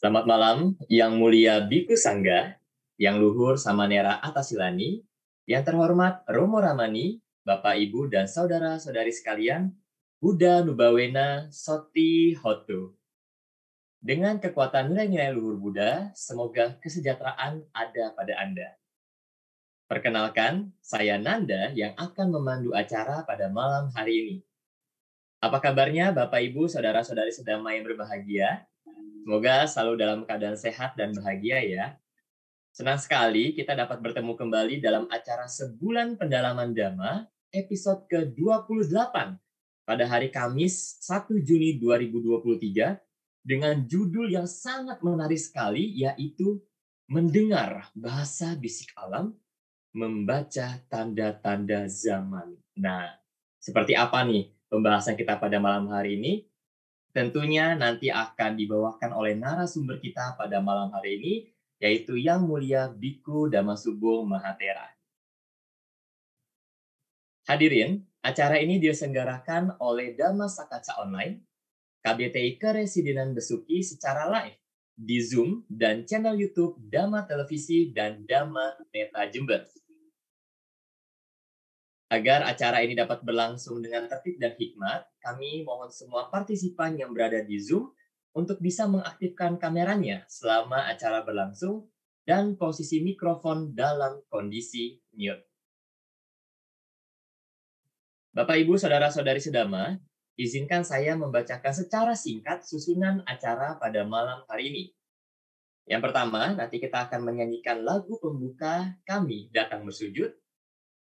Selamat malam, Yang Mulia Biku Sangga, Yang Luhur Samanera Atasilani, Yang Terhormat Romo Ramani, Bapak Ibu dan Saudara-saudari sekalian, Buddha Nubawena Soti Hotu. Dengan kekuatan nilai-nilai luhur Buddha, semoga kesejahteraan ada pada Anda. Perkenalkan, saya Nanda yang akan memandu acara pada malam hari ini. Apa kabarnya Bapak Ibu, Saudara-saudari sedama yang berbahagia? Semoga selalu dalam keadaan sehat dan bahagia ya. Senang sekali kita dapat bertemu kembali dalam acara Sebulan Pendalaman Dhamma episode ke-28 pada hari Kamis 1 Juni 2023 dengan judul yang sangat menarik sekali, yaitu Mendengar Bahasa Bisik Alam, Membaca Tanda-Tanda Zaman. Nah, seperti apa nih pembahasan kita pada malam hari ini? Tentunya nanti akan dibawakan oleh narasumber kita pada malam hari ini, yaitu Yang Mulia Biku Damasubung Mahatera. Hadirin, acara ini diselenggarakan oleh Dhamma Sakaca Online, KBTI Keresidenan Besuki secara live di Zoom dan channel YouTube Dhamma Televisi dan Dhamma Neta Jember. Agar acara ini dapat berlangsung dengan tertib dan hikmat, kami mohon semua partisipan yang berada di Zoom untuk bisa mengaktifkan kameranya selama acara berlangsung dan posisi mikrofon dalam kondisi mute. Bapak, Ibu, Saudara-saudari sedama, izinkan saya membacakan secara singkat susunan acara pada malam hari ini. Yang pertama, nanti kita akan menyanyikan lagu pembuka Kami Datang Bersujud,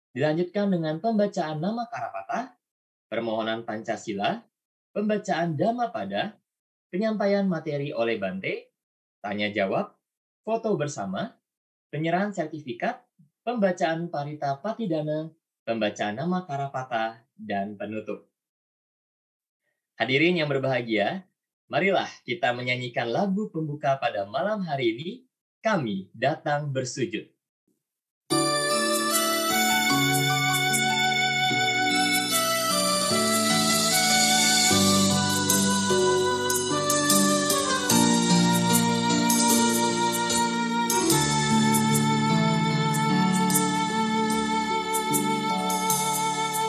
dilanjutkan dengan pembacaan nama Karapata, permohonan Pancasila, pembacaan Dhammapada, penyampaian materi oleh Bante, tanya jawab, foto bersama, penyerahan sertifikat, pembacaan Parita Patidana, pembacaan nama Karapata, dan penutup. Hadirin yang berbahagia, marilah kita menyanyikan lagu pembuka pada malam hari ini, Kami Datang Bersujud.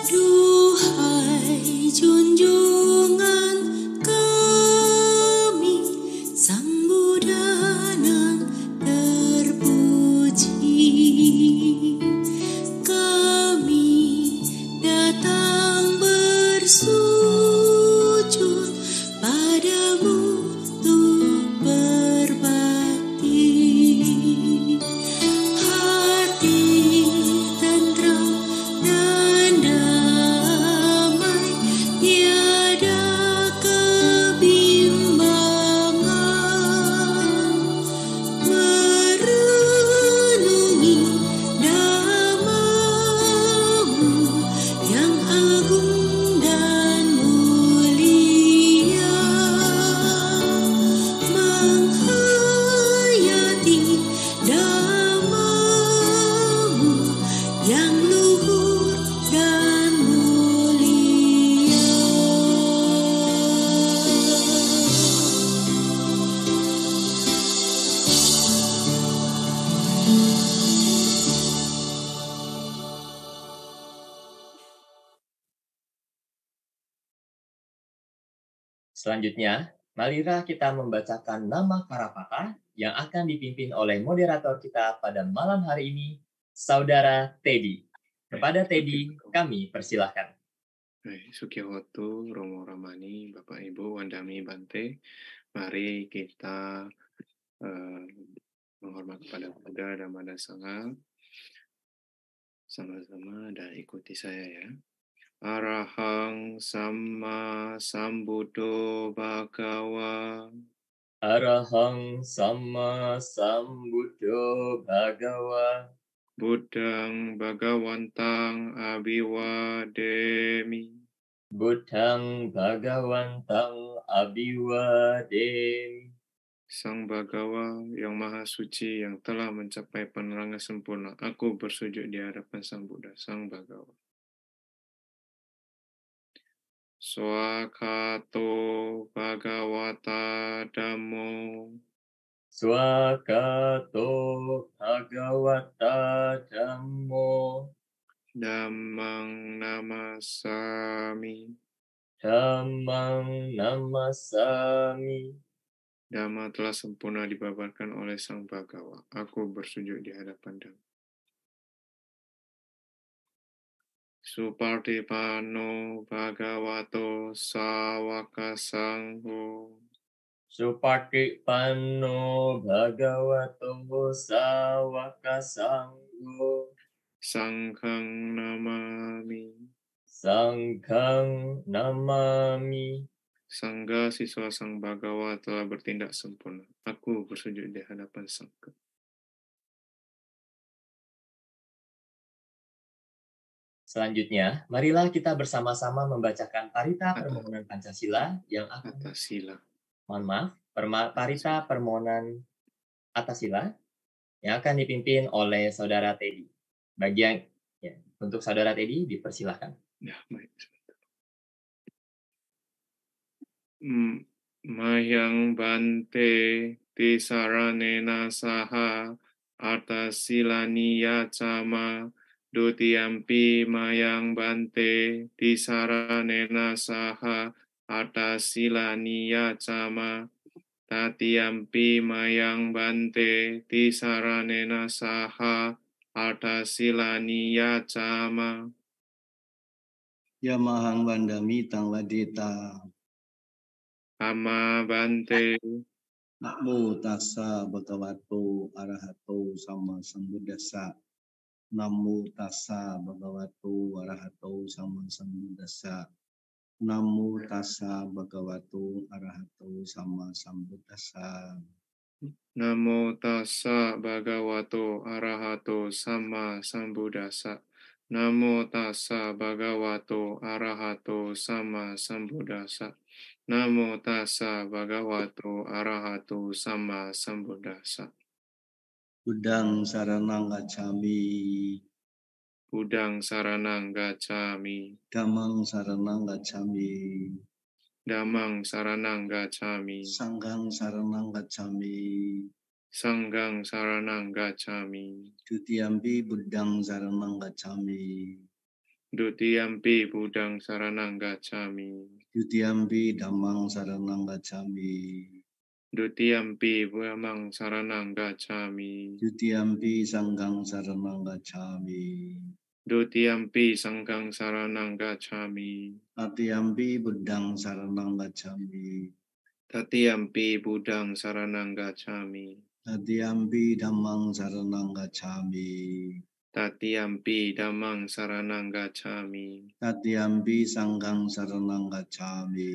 Duhai junjungan kami, Sang Buddha nan terpuji, kami datang bersujud padamu untuk berbakti. Hati tenteram dan damai, tiada kebimbangan, merenungi Dhamma-Mu yang agung dan mulia, menghayati Dhamma-Mu yang luhur dan mulia. Selanjutnya, marilah kita membacakan nama Karapata yang akan dipimpin oleh moderator kita pada malam hari ini, Saudara Teddy. Kepada Teddy, kami persilahkan. Sukihoto, Romo Ramani, Bapak Ibu, Wandami Bante, mari kita menghormat kepada Buddha dan Dhamma Sangha sama-sama dan ikuti saya ya. Arahang Samma Sambuddho Bhagawa. Arahang Samma Sambuddho Bhagawa. Buddhang Bhagawantang Abhiwademi. Buddhang Bhagawantang Abhiwademi. Sang Bhagawa yang Maha Suci yang telah mencapai penerangan sempurna, aku bersujud di hadapan Sang Buddha, Sang Bhagawa. Swakato Bhagawata Dhammo. Swakato Bhagavata Dhammo Dhammang namasami. Dhammang Namasami. Dhamma telah sempurna dibabarkan oleh Sang Bhagawa. Aku bersujud di hadapan Dhamma. Supartipano Bhagavato Sawaka Sangho. Supatipanno Bhagavato Sawaka Sangho Sanghang namami. Sanghang Namami. Sangga siswa Sang Bhagawa telah bertindak sempurna. Aku bersujud di hadapan Sangga. Selanjutnya, marilah kita bersama-sama membacakan Parita Permohonan Pancasila yang akan Atas sila. Parita Permohonan Atasila yang akan dipimpin oleh Saudara Teddy. Untuk Saudara Teddy dipersilahkan. Ya, baik. Mahyang Bante Tisaranena Saha Artasilani Yacama Dutiyampi Mayang Bante Tisaranena Saha Artasilani Yacama Tatiyampi Mayang Bante Tisaranena Saha Artasilani Yacama. Yamahang Bandami Tang Wadita. Amma Bante. Namo tassa bhagavato arahato sama sambuddhassa. Namo tassa bhagavato arahato sama sambuddhassa. Namo tassa bhagavato arahato sama sambuddhassa. Namo tassa bhagavato arahato sama sambuddhassa. Namo tassa bhagavato arahato sama sambuddhassa. Namo tassa bhagavato arahato sama sambuddhassa. Buddhang saranang gacchami. Buddhang saranang gacchami. Dhammang saranang gacchami. Dhammang saranang gacchami. Sanghang saranang gacchami. Sanghang saranang gacchami. Dutiyampi buddhang saranang gacchami. Dutiyampi buddhang saranang gacchami. Dutiyampi dhammang saranang gacchami. Dutiyampi dhammang saranang gacchami. Dutiyampi sanghang saranang gacchami. Dutiyampi sanghang saranang gacchami. Tatiyampi buddhang saranang gacchami. Tatiyampi buddhang saranang gacchami. Tatiyampi dhammang saranang gacchami. Tatiyampi dhammang saranang gacchami. Tatiyampi sanghang saranang gacchami.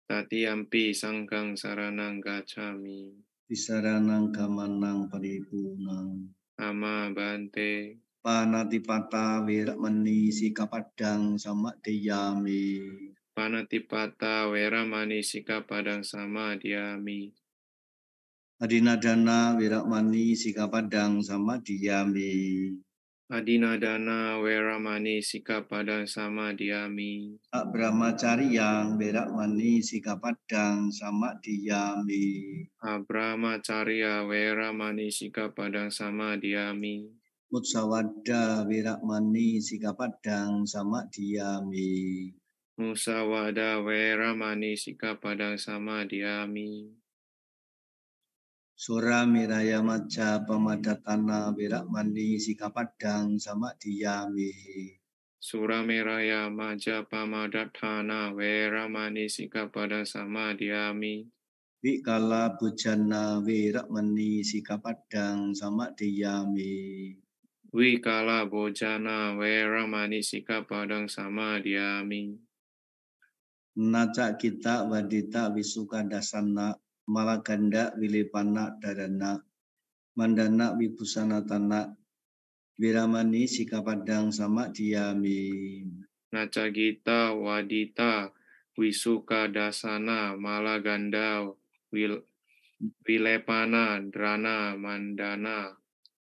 Tatiyampi sanghang saranang gacchami. Tisaranang gamanang paripurnang. Amma Bante. Panatipata Weramani Sikapadang Samadhiyami. Panatipata Weramani Sikapadang Samadhiyami. Adinadana Weramani Sikapadang Samadhiyami. Adinadana Weramani Sikapadang Samadhiyami. Abrahmacaryang Weramani Sikapadang Samadhiyami. Abrahmacarya Weramani Sikapadang Samadhiyami. Mutsawada Weramani Sikapadang Samadhiyami. Musawada Weramani Sikapadang Samadhiyami. Sura Miraya Maca Pamadatana Weramani Sikapadang Samadhiyami. Surameraya Maja Pamadatthana Weramani Sikapadang Samadhiyami. Wikala Bujana Weramani Sikapadang Samadhiyami. Wikala Bojana Weramani Sikapadang Samadhiyami. Naca kita wadita wisuka dasana malaganda wilipana darana mandana wibusanatana Wiramani Sikapadang Samadhiyami. Naca Gita Wadita Wisuka Dasana Malaganda Wilepana Drana Mandana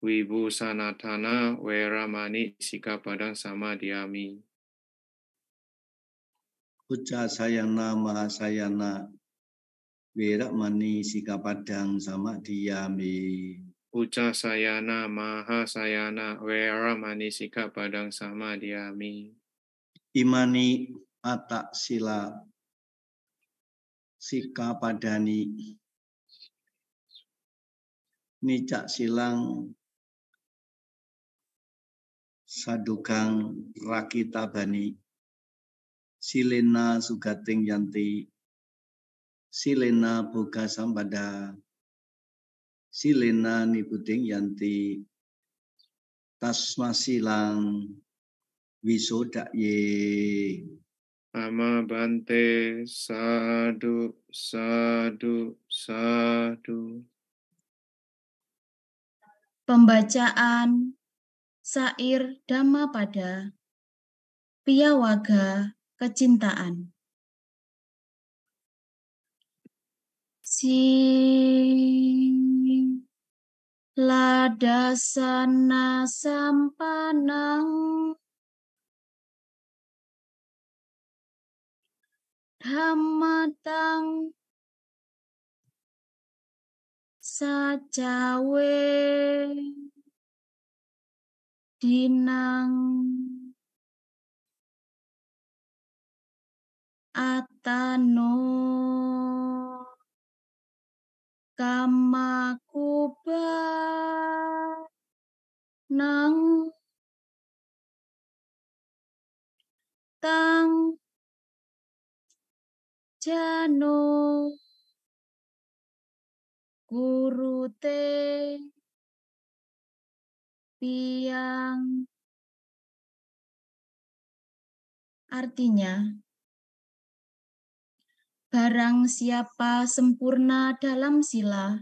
Wibusanatana Weramani Sikapadang Samadhiyami. Uca sayana mahasayana Wiramani Sikapadang sama diami. Uca sayana maha sayana wera manisika padang sama diami. Imani atak sila Sikapadani. Nicak silang Sadugang Rakita Bani. Silena Sugating Yanti. Silena Boga Sampada. Silena Niputing Yanti. Tasma silang Wisoda ye. Ama bante sadu sadu sadu. Pembacaan Syair Dhammapada Piyawaga Kecintaan. Sing ladasana sampanang dhammatang sajawe dinang atano kamakuba nang tang jano gurute piang. Artinya, barang siapa sempurna dalam sila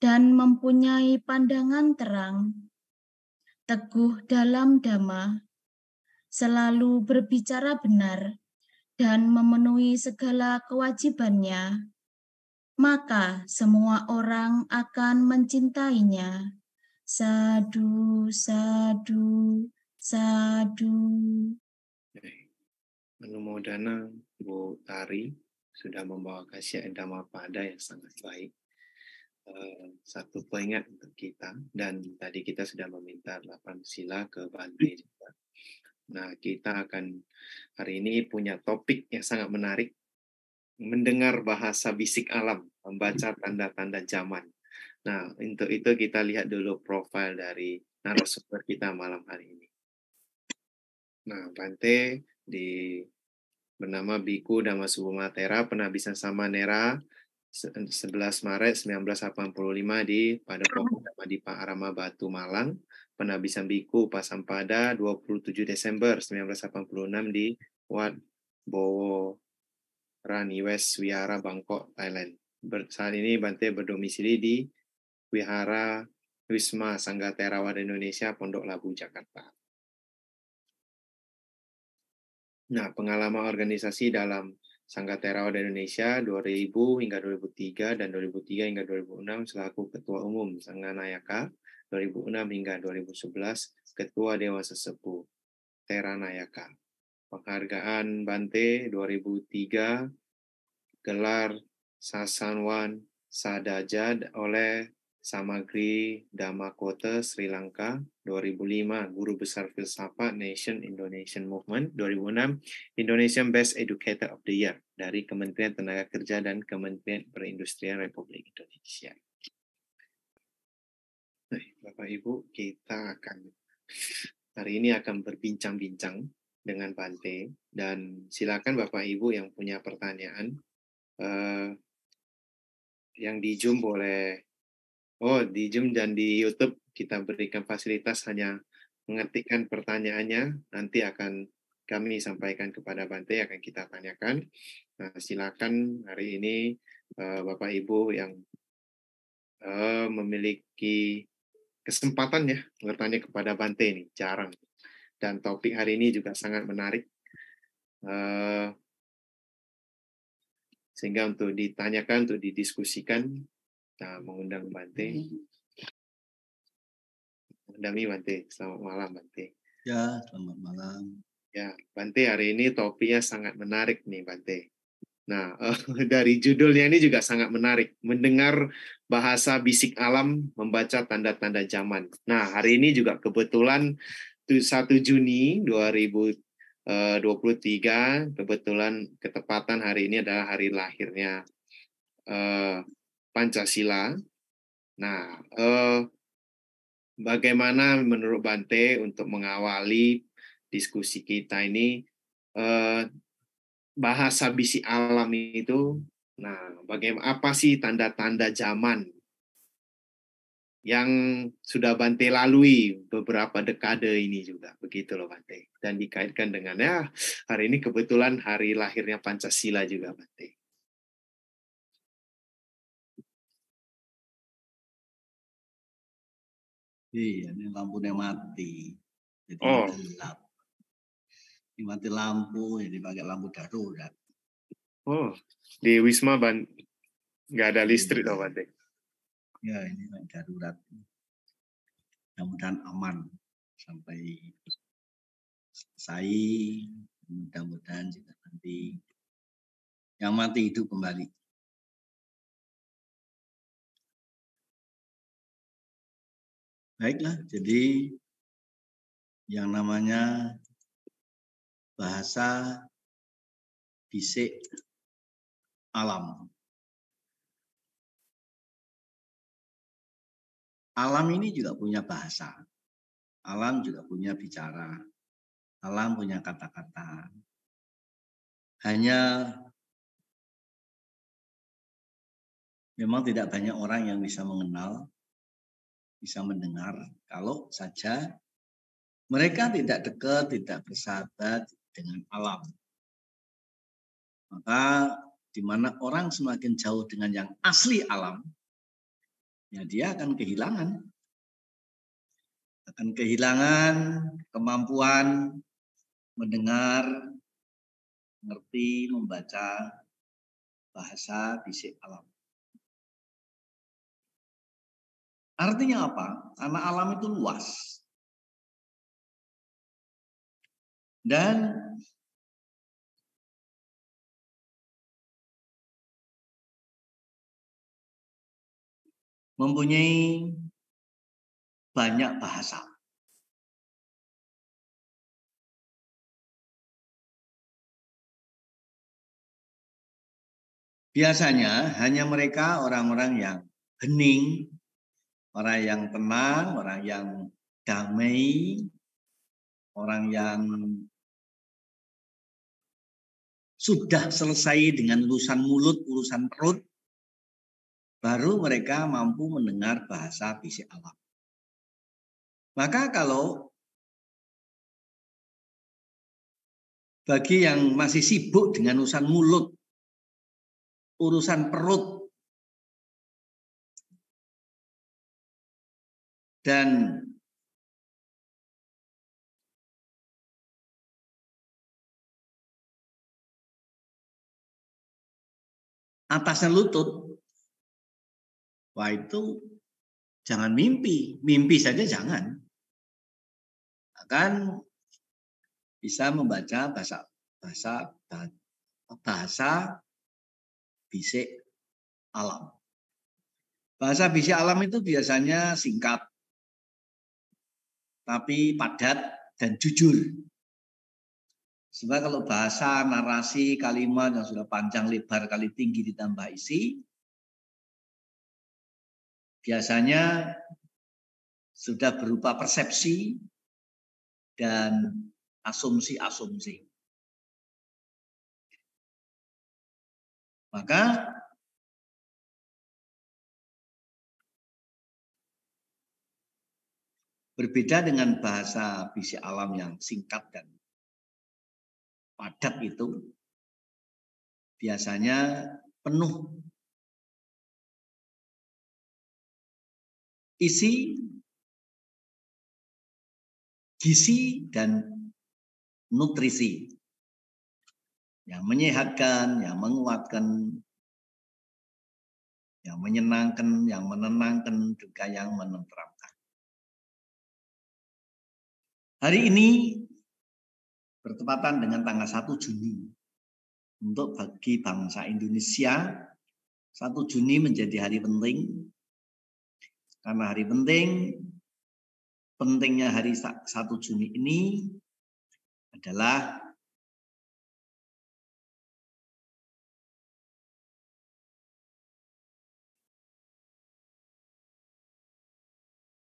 dan mempunyai pandangan terang, teguh dalam dhamma, selalu berbicara benar, dan memenuhi segala kewajibannya, maka semua orang akan mencintainya. Sadu, sadu, sadu. Anumodana Bu Tari sudah membawakan syair Dhammapada yang sangat baik. Satu pengingat untuk kita, dan tadi kita sudah meminta 8 sila ke Bante juga. Nah, kita akan hari ini punya topik yang sangat menarik, mendengar bahasa bisik alam, membaca tanda-tanda zaman. Nah, untuk itu kita lihat dulu profil dari narasumber kita malam hari ini. Nah, Bante bernama Biku Dhammasubhamatera, penabisan Samanera 11 Maret 1985 di Padepokan Dhammadippa Arama Batu Malang, penabisan Biku Pasampada 27 Desember 1986 di Wat Bowo Rani West Wihara Bangkok, Thailand. Saat ini Bante berdomisili di Wihara Wisma Sangga Theravada Indonesia Pondok Labu, Jakarta. Nah, pengalaman organisasi dalam Sangga Theravada Indonesia 2000 hingga 2003 dan 2003 hingga 2006 selaku Ketua Umum Sangga Nayaka, 2006 hingga 2011 Ketua Dewan Sesepuh Teranayaka. Penghargaan Bante 2003 gelar Sasanwan Sadajad oleh Samagri Dhammakota Sri Lanka, 2005 Guru Besar Filsafat Nation Indonesian Movement, 2006 Indonesian Best Educator of the Year dari Kementerian Tenaga Kerja dan Kementerian Perindustrian Republik Indonesia. Nah, Bapak Ibu, kita akan hari ini akan berbincang-bincang dengan Bante, dan silakan Bapak Ibu yang punya pertanyaan yang di Zoom boleh. Di Zoom dan di YouTube kita berikan fasilitas hanya mengetikkan pertanyaannya, nanti akan kami sampaikan kepada Bante, akan kita tanyakan. Nah, silakan hari ini Bapak Ibu yang memiliki kesempatan ya bertanya kepada Bante ini, jarang. Dan topik hari ini juga sangat menarik. Sehingga untuk ditanyakan, untuk didiskusikan, kita mengundang Bante. Dami Bante, selamat malam Bante. Ya, selamat malam. Ya, Bante, hari ini topiknya sangat menarik nih Bante. Nah, dari judulnya ini juga sangat menarik. Mendengar bahasa bisik alam, membaca tanda-tanda zaman. Nah, hari ini juga kebetulan 1 Juni 2023, kebetulan ketepatan hari ini adalah hari lahirnya Pancasila. Nah, bagaimana menurut Bante untuk mengawali diskusi kita ini, bahasa bisik alam itu, nah, bagaimana, apa sih tanda-tanda zaman yang sudah Bante lalui beberapa dekade ini juga, begitu loh Bante. Dan dikaitkan dengan, ya, hari ini kebetulan hari lahirnya Pancasila juga Bante. Iya, ini lampunya mati, jadi Oh. gelap. Ini mati lampu, jadi pakai lampu darurat. Oh, di Wisma nggak ada listrik loh Bante. Ya, ini darurat. Mudah-mudahan aman sampai selesai. Mudah-mudahan juga nanti yang mati hidup kembali. Baiklah, jadi yang namanya bahasa bisik alam. Alam ini juga punya bahasa. Alam juga punya bicara. Alam punya kata-kata. Hanya memang tidak banyak orang yang bisa mengenal, bisa mendengar, kalau saja mereka tidak dekat, tidak bersahabat dengan alam. Maka di mana orang semakin jauh dengan yang asli alam, ya dia akan kehilangan. Akan kehilangan kemampuan mendengar, mengerti, membaca bahasa bisik alam. Artinya apa? Karena alam itu luas. Dan mempunyai banyak bahasa. Biasanya hanya mereka orang-orang yang hening, orang yang tenang, orang yang damai, orang yang sudah selesai dengan urusan mulut, urusan perut, baru mereka mampu mendengar bahasa bisik alam. Maka kalau bagi yang masih sibuk dengan urusan mulut, urusan perut, dan atasnya lutut, wah itu jangan mimpi. Mimpi saja jangan. Akan bisa membaca bahasa bisik alam. Bahasa bisik alam itu biasanya singkat, tapi padat dan jujur. Sebab kalau bahasa, narasi, kalimat yang sudah panjang, lebar, kali tinggi ditambah isi, biasanya sudah berupa persepsi dan asumsi-asumsi. Maka berbeda dengan bahasa bisik alam yang singkat dan padat itu, biasanya penuh isi, gizi, dan nutrisi yang menyehatkan, yang menguatkan, yang menyenangkan, yang menenangkan, juga yang menenteramkan. Hari ini bertepatan dengan tanggal 1 Juni untuk bagi bangsa Indonesia 1 Juni menjadi hari penting. Karena hari penting, pentingnya hari 1 Juni ini adalah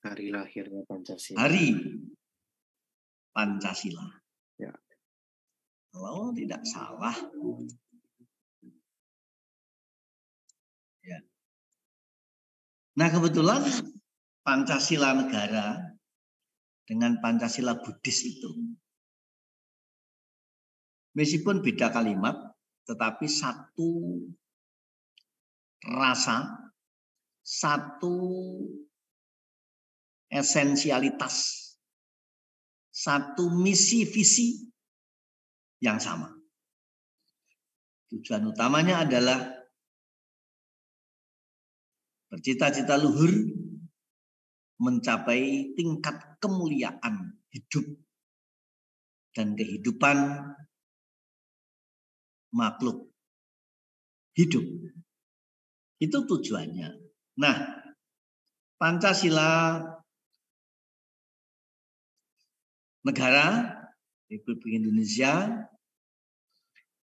hari lahirnya Pancasila. Hari Pancasila. Ya. Kalau tidak salah. Ya. Nah, kebetulan Pancasila negara dengan Pancasila Buddhis itu meskipun beda kalimat, tetapi satu rasa, satu esensialitas, satu misi visi yang sama. Tujuan utamanya adalah bercita-cita luhur mencapai tingkat kemuliaan hidup dan kehidupan makhluk hidup. Itu tujuannya. Nah, Pancasila negara Republik Indonesia,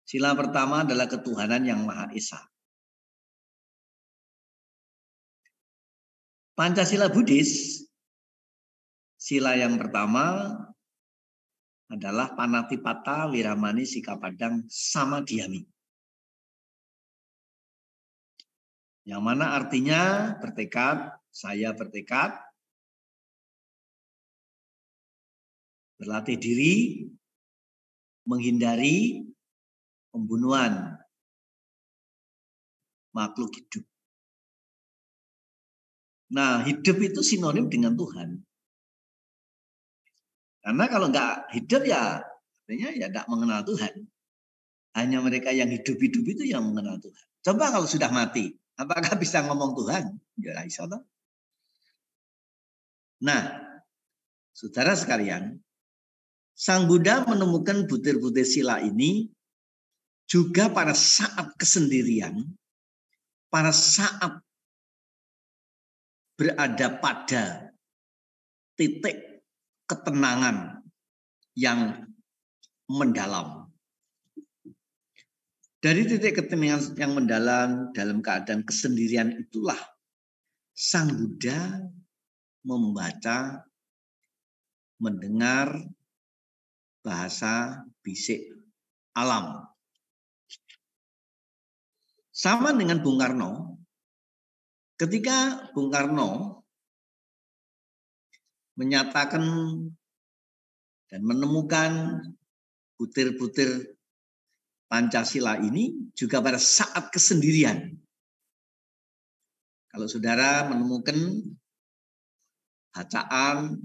sila pertama adalah ketuhanan yang Maha Esa. Pancasila Buddhis, sila yang pertama adalah Panatipata Wiramani Sikapadang Samadhyami. Yang mana artinya bertekad, saya bertekad, berlatih diri, menghindari pembunuhan makhluk hidup. Nah, hidup itu sinonim dengan Tuhan. Karena kalau nggak hidup ya artinya ya tidak mengenal Tuhan. Hanya mereka yang hidup-hidup itu yang mengenal Tuhan. Coba kalau sudah mati, apakah bisa ngomong Tuhan? Ya, iso toh. Nah, saudara sekalian, Sang Buddha menemukan butir-butir sila ini juga pada saat kesendirian, pada saat berada pada titik ketenangan yang mendalam. Dari titik ketenangan yang mendalam dalam keadaan kesendirian itulah Sang Buddha membaca, mendengar bahasa bisik alam. Sama dengan Bung Karno, ketika Bung Karno menyatakan dan menemukan butir-butir Pancasila ini juga pada saat kesendirian. Kalau saudara menemukan bacaan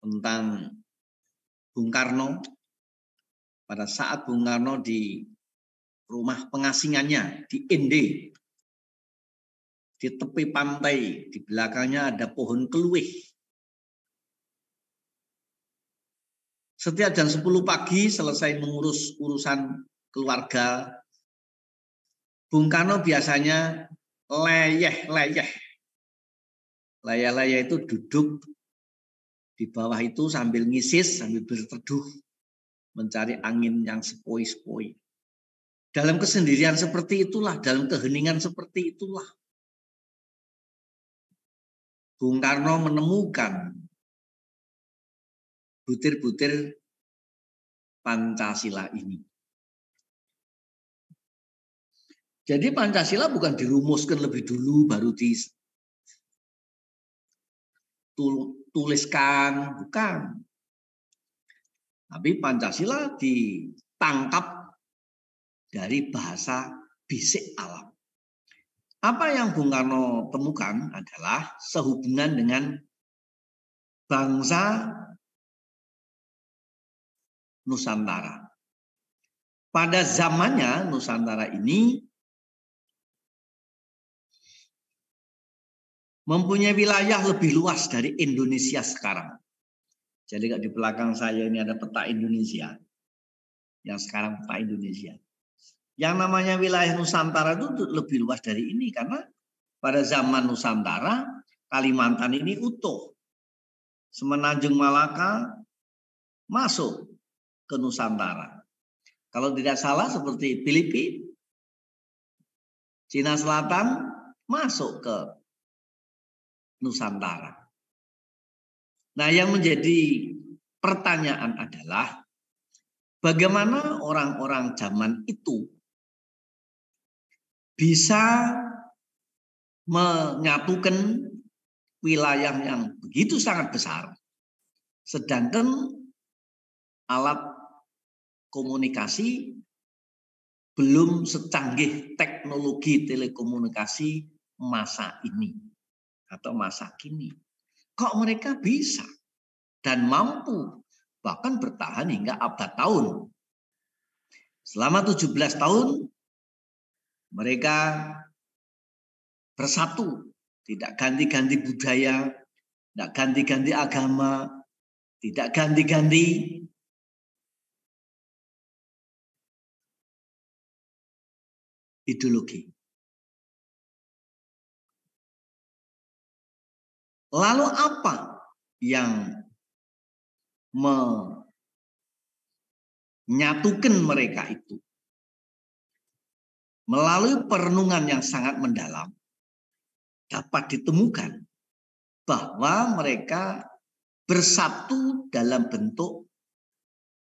tentang Bung Karno, pada saat Bung Karno di rumah pengasingannya di Ende, di tepi pantai, di belakangnya ada pohon keluih. Setiap jam 10 pagi selesai mengurus urusan keluarga, Bung Karno biasanya leyeh-leyeh. Leyeh-leyeh itu duduk di bawah itu sambil ngisis, sambil berteduh, mencari angin yang sepoi-sepoi. Dalam kesendirian seperti itulah, dalam keheningan seperti itulah, Bung Karno menemukan butir-butir Pancasila ini. Jadi Pancasila bukan dirumuskan lebih dulu, baru dituliskan, bukan. Tapi Pancasila ditangkap dari bahasa bisik alam. Apa yang Bung Karno temukan adalah sehubungan dengan bangsa Nusantara. Pada zamannya Nusantara ini mempunyai wilayah lebih luas dari Indonesia sekarang. Jadi di belakang saya ini ada peta Indonesia. yang sekarang peta Indonesia. Yang namanya wilayah Nusantara itu lebih luas dari ini karena pada zaman Nusantara Kalimantan ini utuh. Semenanjung Malaka masuk ke Nusantara. Kalau tidak salah seperti Filipina, Cina Selatan masuk ke Nusantara. Nah, yang menjadi pertanyaan adalah bagaimana orang-orang zaman itu bisa menyatukan wilayah yang begitu sangat besar, sedangkan alat komunikasi belum secanggih teknologi telekomunikasi masa ini atau masa kini. Kok mereka bisa dan mampu bahkan bertahan hingga abad tahun. Selama 17 tahun mereka bersatu, tidak ganti-ganti budaya, tidak ganti-ganti agama, tidak ganti-ganti ideologi. Lalu apa yang menyatukan mereka itu? Melalui perenungan yang sangat mendalam, dapat ditemukan bahwa mereka bersatu dalam bentuk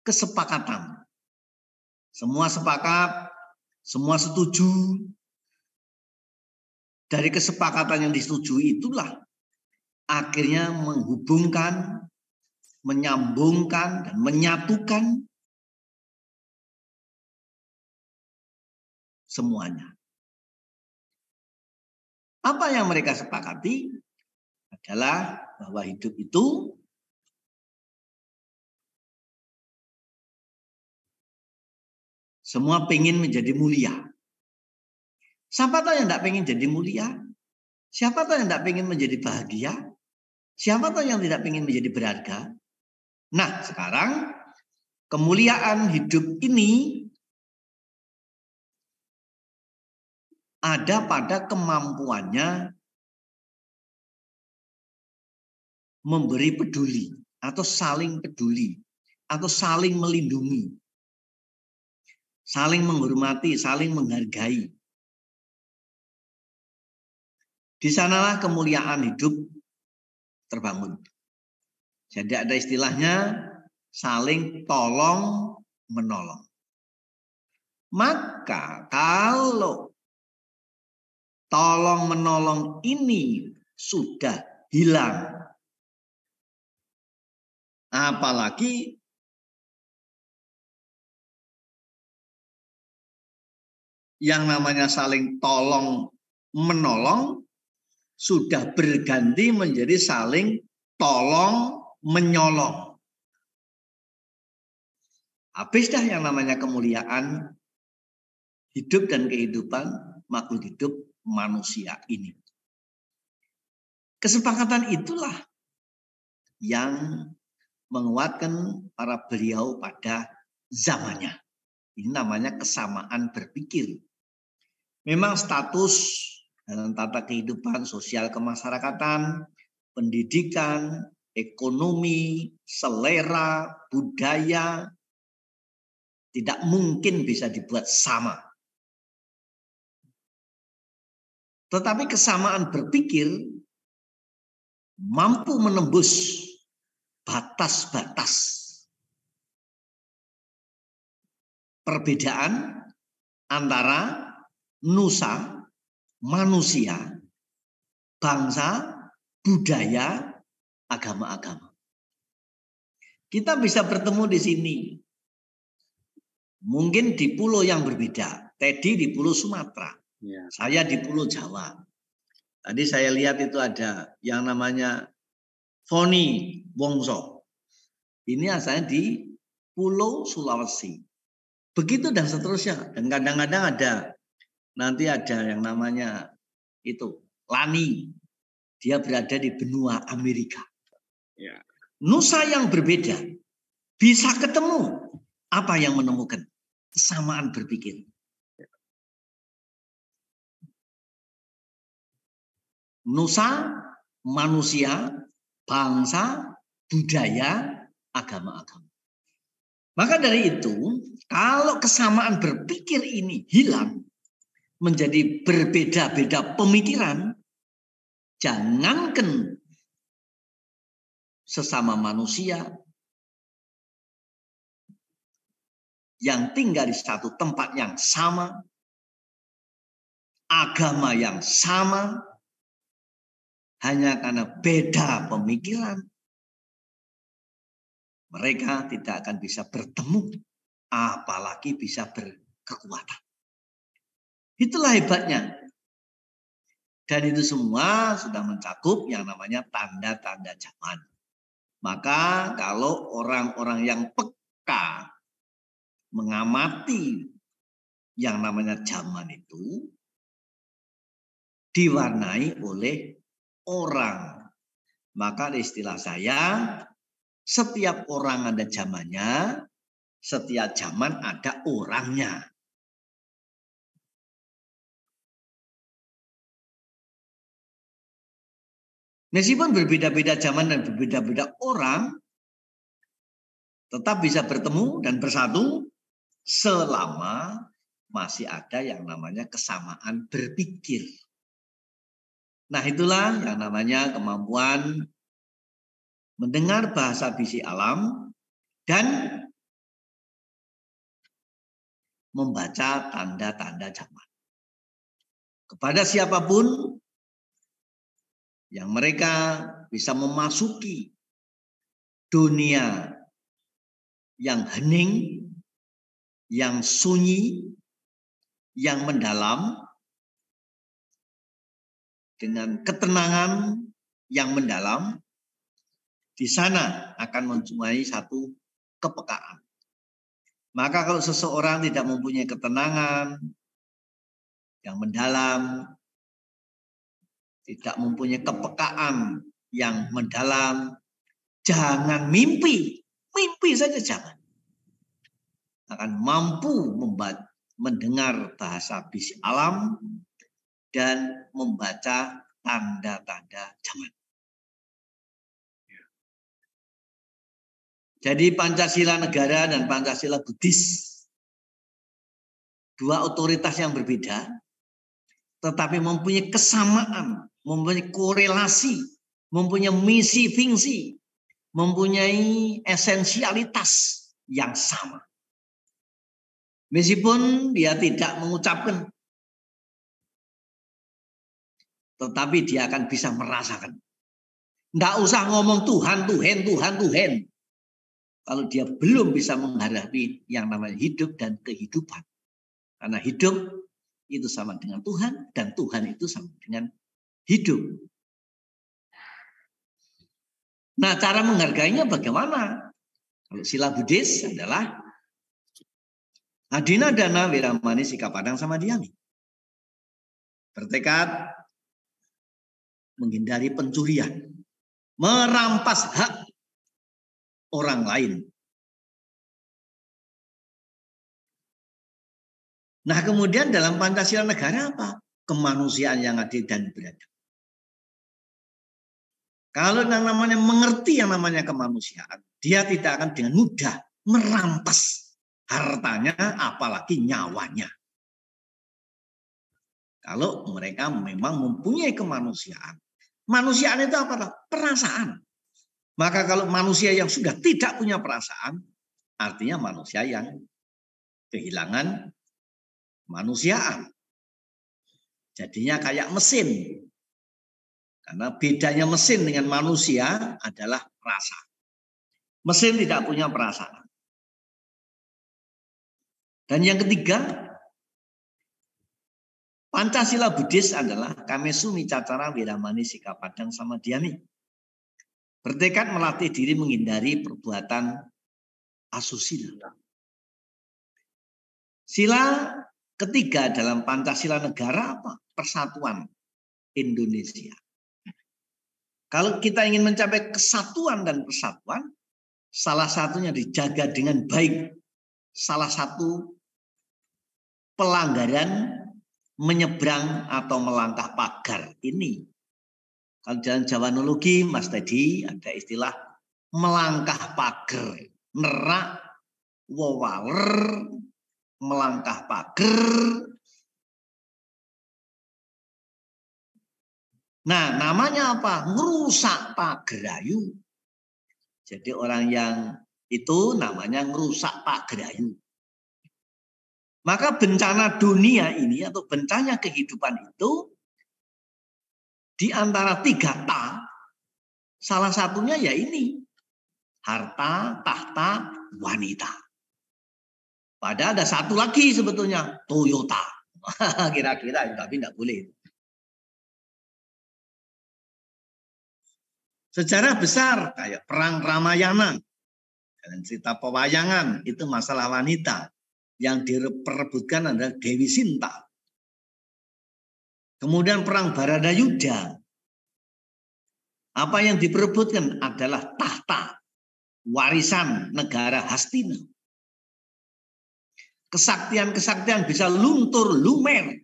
kesepakatan. Semua sepakat, semua setuju. Dari kesepakatan yang disetujui itulah akhirnya menghubungkan, menyambungkan, dan menyatukan semuanya. Apa yang mereka sepakati adalah bahwa hidup itu semua pengen menjadi mulia. Siapa tahu yang tidak pengen jadi mulia? Siapa tahu yang tidak pengen menjadi bahagia? Siapa tahu yang tidak pengen menjadi berharga? Nah, sekarang kemuliaan hidup ini ada pada kemampuannya memberi peduli atau saling peduli atau saling melindungi, saling menghormati, saling menghargai. Di sanalah kemuliaan hidup terbangun. Jadi ada istilahnya saling tolong menolong. Maka kalau tolong menolong ini sudah hilang, apalagi yang namanya saling tolong menolong sudah berganti menjadi saling tolong menyolong. Habis dah yang namanya kemuliaan hidup dan kehidupan makhluk hidup manusia ini. Kesepakatan itulah yang menguatkan para beliau pada zamannya. Ini namanya kesamaan berpikir. Memang status dalam tata kehidupan sosial kemasyarakatan, pendidikan, ekonomi, selera, budaya tidak mungkin bisa dibuat sama. Tetapi kesamaan berpikir mampu menembus batas-batas perbedaan antara nusa, manusia, bangsa, budaya, agama-agama. Kita bisa bertemu di sini. Mungkin di pulau yang berbeda. Teddy di pulau Sumatera. Ya. Saya di pulau Jawa. Tadi saya lihat itu ada yang namanya Foni Wongso. Ini asalnya di pulau Sulawesi. Begitu dan seterusnya. Dan kadang-kadang nanti ada yang namanya itu Lani. Dia berada di benua Amerika. Ya. Nusa yang berbeda bisa ketemu. Apa yang menemukan? kesamaan berpikir. Nusa, manusia, bangsa, budaya, agama-agama. Maka dari itu, kalau kesamaan berpikir ini hilang, menjadi berbeda-beda pemikiran, jangankan sesama manusia yang tinggal di satu tempat yang sama, agama yang sama, hanya karena beda pemikiran, mereka tidak akan bisa bertemu, apalagi bisa berkekuatan. Itulah hebatnya. Dan itu semua sudah mencakup yang namanya tanda-tanda zaman. Maka kalau orang-orang yang peka mengamati yang namanya zaman itu diwarnai oleh orang. Maka istilah saya, setiap orang ada zamannya, setiap zaman ada orangnya. Meskipun berbeda-beda zaman dan berbeda-beda orang, tetap bisa bertemu dan bersatu selama masih ada yang namanya kesamaan berpikir. Nah, itulah yang namanya kemampuan mendengar bahasa bisik alam dan membaca tanda-tanda zaman. Kepada siapapun yang mereka bisa memasuki dunia yang hening, yang sunyi, yang mendalam, dengan ketenangan yang mendalam, di sana akan menjumpai satu kepekaan. Maka kalau seseorang tidak mempunyai ketenangan yang mendalam, tidak mempunyai kepekaan yang mendalam, jangan mimpi. Mimpi saja jangan. Akan mampu mendengar bahasa bisik alam dan membaca tanda-tanda zaman. Jadi Pancasila negara dan Pancasila Buddhis, dua otoritas yang berbeda, tetapi mempunyai kesamaan, mempunyai korelasi, mempunyai misi fungsi, mempunyai esensialitas yang sama. Meskipun dia tidak mengucapkan, tetapi dia akan bisa merasakan. Nggak usah ngomong Tuhan, Tuhan, Tuhan, Tuhan. Kalau dia belum bisa menghadapi yang namanya hidup dan kehidupan. Karena hidup itu sama dengan Tuhan dan Tuhan itu sama dengan hidup. Nah, cara menghargainya bagaimana? Kalau sila Buddhis adalah Adina Dana Wiramani Sikapadang Samadhyami. Bertekad menghindari pencurian, merampas hak orang lain. Nah, kemudian dalam Pancasila negara apa? Kemanusiaan yang adil dan beradab. Kalau yang namanya mengerti yang namanya kemanusiaan, dia tidak akan dengan mudah merampas hartanya, apalagi nyawanya. Kalau mereka memang mempunyai kemanusiaan. Manusiaan itu apa? Perasaan. Maka kalau manusia yang sudah tidak punya perasaan, artinya manusia yang kehilangan kemanusiaan. Jadinya kayak mesin. Karena bedanya mesin dengan manusia adalah rasa. Mesin tidak punya perasaan. Dan yang ketiga, Pancasila Buddhis adalah Kamesumi Cacara Wiramani Sikapadang Samadhyami. Bertekad melatih diri menghindari perbuatan asusila. Sila ketiga dalam Pancasila negara apa? Persatuan Indonesia. Kalau kita ingin mencapai kesatuan dan persatuan, salah satunya dijaga dengan baik. Salah satu pelanggaran menyeberang atau melangkah pagar ini. Kalau dalam Jawanologi, Mas tadi ada istilah melangkah pagar, nerak, wawaler, melangkah pagar. Nah, namanya apa? Ngerusak pagerayu. Jadi orang yang itu namanya ngerusak pagerayu. Maka bencana dunia ini atau bencana kehidupan itu di antara 3 ta, salah satunya ya ini. Harta, tahta, wanita. Padahal ada satu lagi sebetulnya, Toyota. Kira-kira, tapi tidak boleh. Sejarah besar kayak perang Ramayana dan cerita pewayangan itu masalah wanita yang diperebutkan adalah Dewi Sinta. Kemudian perang Baradayuda. Apa yang diperebutkan adalah tahta, warisan negara Hastina. Kesaktian-kesaktian bisa luntur lumer.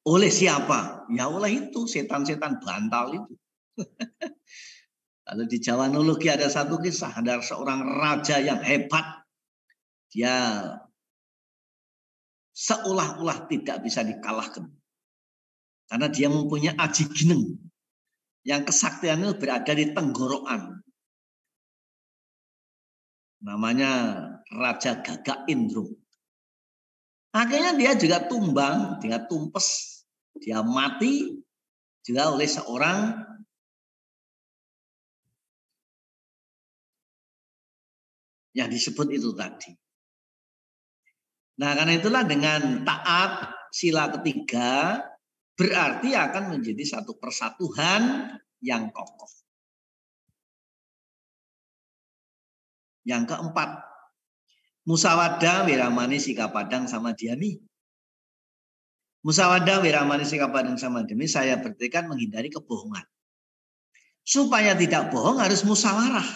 Oleh siapa? Ya oleh itu setan-setan bantal itu. Kalau di Jawanologi ada satu kisah, ada seorang raja yang hebat. Dia seolah-olah tidak bisa dikalahkan. Karena dia mempunyai aji gineng. Yang kesaktiannya berada di tenggorokan. Namanya Raja Gagak Indro. Akhirnya dia juga tumbang, dia tumpes, dia mati juga oleh seorang yang disebut itu tadi. Nah, karena itulah dengan taat sila ketiga berarti akan menjadi satu persatuan yang kokoh. Yang keempat, musawadah, wiramani, sikapadang, sama diami. Musawadah, wiramani, sikapadang, sama diami, saya bertekad menghindari kebohongan. Supaya tidak bohong harus musyawarah.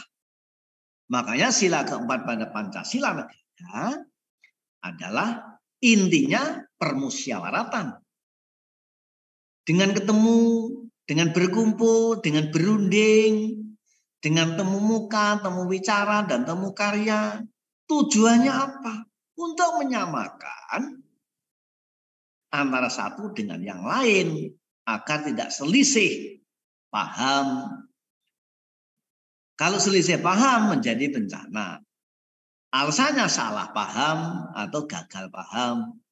Makanya sila keempat pada Pancasila negara adalah intinya permusyawaratan. Dengan ketemu, dengan berkumpul, dengan berunding, dengan temu muka, temu bicara, dan temu karya. Tujuannya apa? Untuk menyamakan antara satu dengan yang lain. Agar tidak selisih paham. Kalau selisih paham menjadi bencana. Alasannya salah paham atau gagal paham.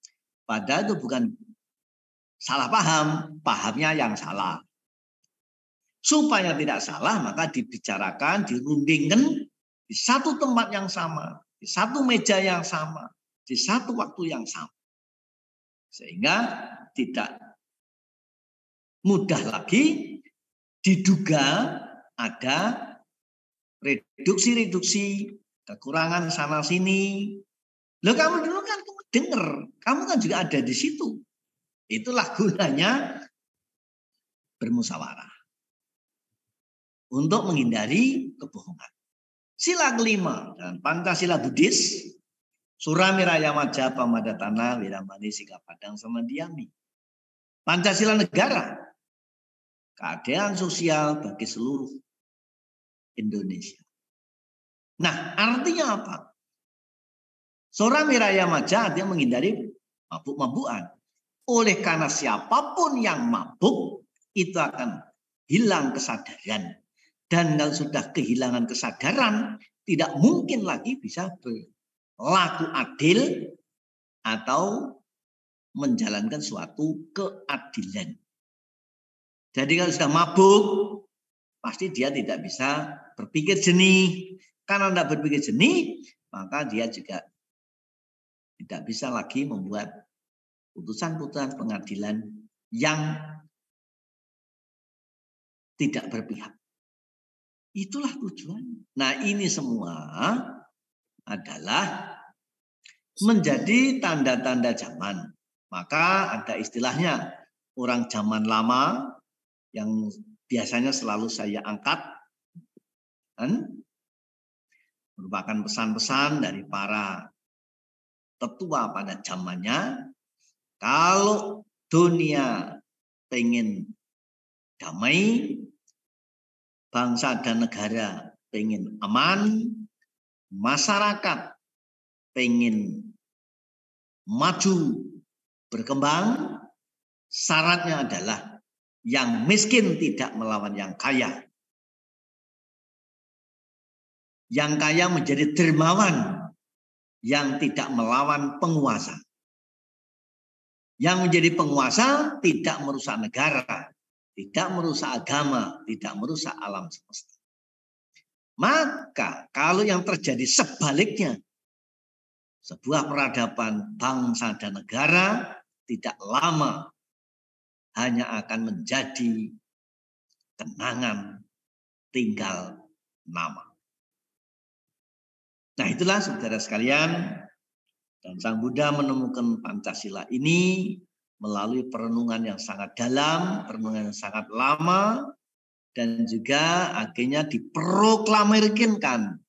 Padahal itu bukan salah paham, pahamnya yang salah. Supaya tidak salah maka dibicarakan, dirundingkan di satu tempat yang sama, di satu meja yang sama, di satu waktu yang sama. Sehingga tidak mudah lagi diduga ada reduksi-reduksi, kekurangan sana sini. Loh kamu dulu kan dengar, kamu kan juga ada di situ. Itulah gunanya bermusyawarah. Untuk menghindari kebohongan. Sila kelima dan Pancasila Buddhis, Suramiraya Maja Pamadatana Wiramani Sikapadang sama diami. Pancasila negara, keadaan sosial bagi seluruh Indonesia. Nah, artinya apa? Suramiraya Maja artinya menghindari mabuk-mabukan. Oleh karena siapapun yang mabuk itu akan hilang kesadaran. Dan kalau sudah kehilangan kesadaran, tidak mungkin lagi bisa berlaku adil atau menjalankan suatu keadilan. Jadi kalau sudah mabuk, pasti dia tidak bisa berpikir jernih. Karena tidak berpikir jernih, maka dia juga tidak bisa lagi membuat putusan-putusan pengadilan yang tidak berpihak. Itulah tujuan. Nah, ini semua adalah menjadi tanda-tanda zaman. Maka ada istilahnya orang zaman lama yang biasanya selalu saya angkat, kan? Merupakan pesan-pesan dari para tetua pada zamannya, kalau dunia pengen damai, bangsa dan negara pengen aman, masyarakat pengen maju, berkembang, syaratnya adalah yang miskin tidak melawan yang kaya. Yang kaya menjadi dermawan, yang tidak melawan penguasa. Yang menjadi penguasa tidak merusak negara, tidak merusak agama, tidak merusak alam semesta. Maka kalau yang terjadi sebaliknya, sebuah peradaban bangsa dan negara tidak lama hanya akan menjadi kenangan tinggal nama. Nah itulah saudara sekalian, dan Sang Buddha menemukan Pancasila ini melalui perenungan yang sangat dalam, perenungan yang sangat lama, dan juga akhirnya diproklamirkan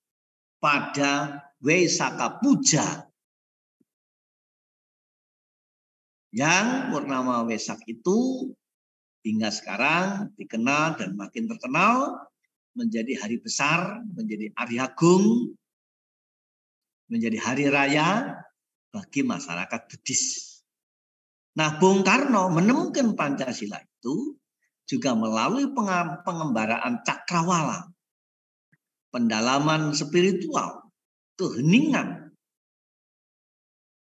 pada Waisakha Puja. Yang purnama Wesak itu hingga sekarang dikenal dan makin terkenal menjadi hari besar, menjadi hari agung, menjadi hari raya bagi masyarakat Buddhis. Nah, Bung Karno menemukan Pancasila itu juga melalui pengembaraan cakrawala, pendalaman spiritual, keheningan.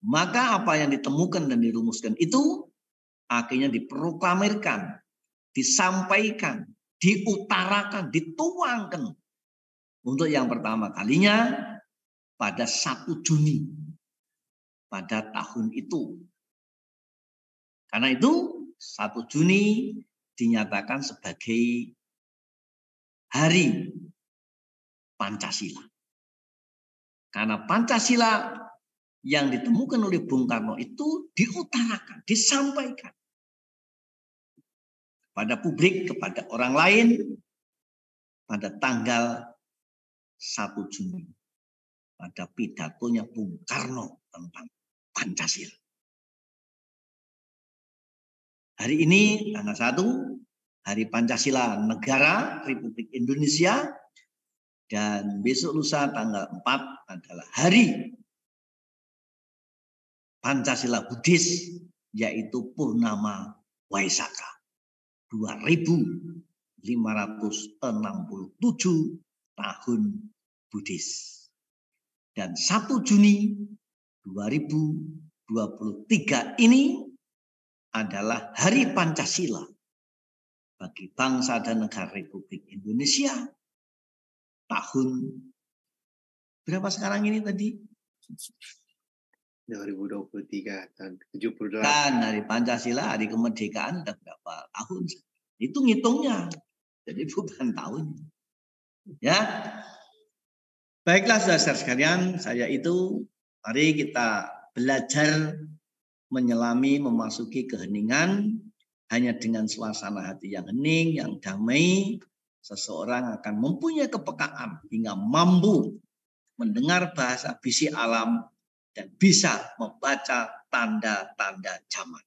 Maka apa yang ditemukan dan dirumuskan itu akhirnya diproklamirkan, disampaikan, diutarakan, dituangkan untuk yang pertama kalinya pada 1 Juni pada tahun itu. Karena itu 1 Juni dinyatakan sebagai hari Pancasila. Karena Pancasila yang ditemukan oleh Bung Karno itu diutarakan, disampaikan pada publik, kepada orang lain pada tanggal 1 Juni. Pada pidatonya Bung Karno tentang Pancasila. Hari ini tanggal 1, Hari Pancasila Negara Republik Indonesia, dan besok lusa tanggal 4 adalah Hari Pancasila Buddhis, yaitu Purnama Waisakha 2567 tahun Buddhis. Dan 1 Juni 2023 ini adalah Hari Pancasila bagi bangsa dan negara Republik Indonesia tahun berapa sekarang ini tadi? 2023 tahun 78. Dan Hari Pancasila, Hari Kemerdekaan sudah berapa tahun? Itu ngitungnya. Jadi bukan tahun. Ya. Baiklah saudara sekalian, saya itu mari kita belajar menyelami, memasuki keheningan. Hanya dengan suasana hati yang hening, yang damai, seseorang akan mempunyai kepekaan hingga mampu mendengar bahasa bisik alam dan bisa membaca tanda-tanda zaman.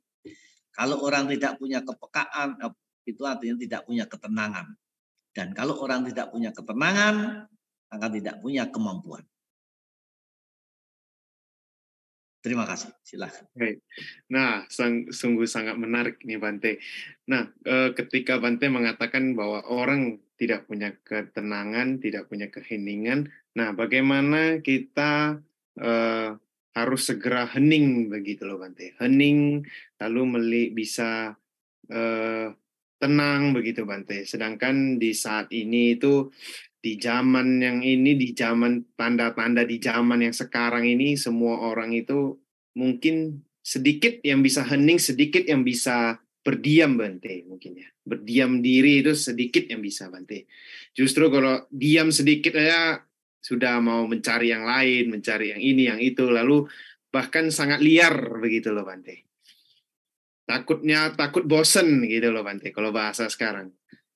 Kalau orang tidak punya kepekaan, itu artinya tidak punya ketenangan. Dan kalau orang tidak punya ketenangan, maka tidak punya kemampuan. Terima kasih, silakan. Nah, sungguh sangat menarik nih Bante. Nah, ketika Bante mengatakan bahwa orang tidak punya ketenangan, tidak punya keheningan, nah bagaimana kita harus segera hening begitu loh Bante. Hening, lalu bisa tenang begitu Bante. Sedangkan di saat ini itu, di zaman yang ini, di zaman tanda-tanda di zaman yang sekarang ini, semua orang itu mungkin sedikit yang bisa hening, sedikit yang bisa berdiam Bante mungkin ya. Berdiam diri itu sedikit yang bisa Bante. Justru kalau diam sedikit aja sudah mau mencari yang lain, mencari yang ini, yang itu, lalu bahkan sangat liar begitu loh Bante. Takut bosen gitu loh Bante kalau bahasa sekarang.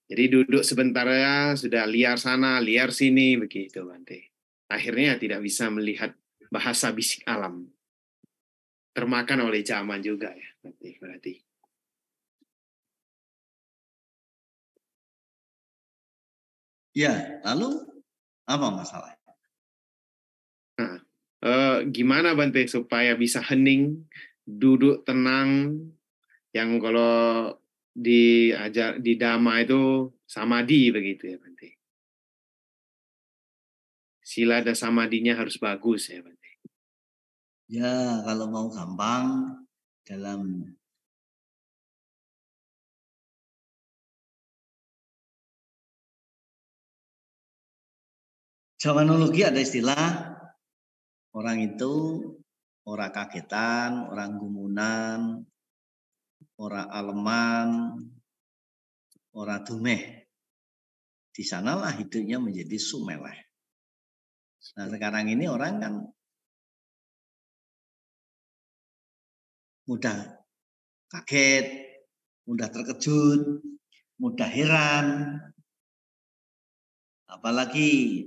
Jadi duduk sebentar ya sudah liar sana, liar sini begitu Bante. Akhirnya tidak bisa melihat bahasa bisik alam. termakan oleh zaman juga ya berarti. Ya, lalu apa masalahnya? Nah, gimana Bante supaya bisa hening, duduk tenang, yang kalau di Dhamma itu samadhi begitu ya Bante. Sila dan samadhinya harus bagus ya Bante. Ya, kalau mau gampang dalam Javanologi ada istilah orang itu orang kagetan, orang gumunan, orang aleman, orang dumeh. Di sanalah hidupnya menjadi sumeleh. Nah sekarang ini orang kan mudah kaget, mudah terkejut, mudah heran. Apalagi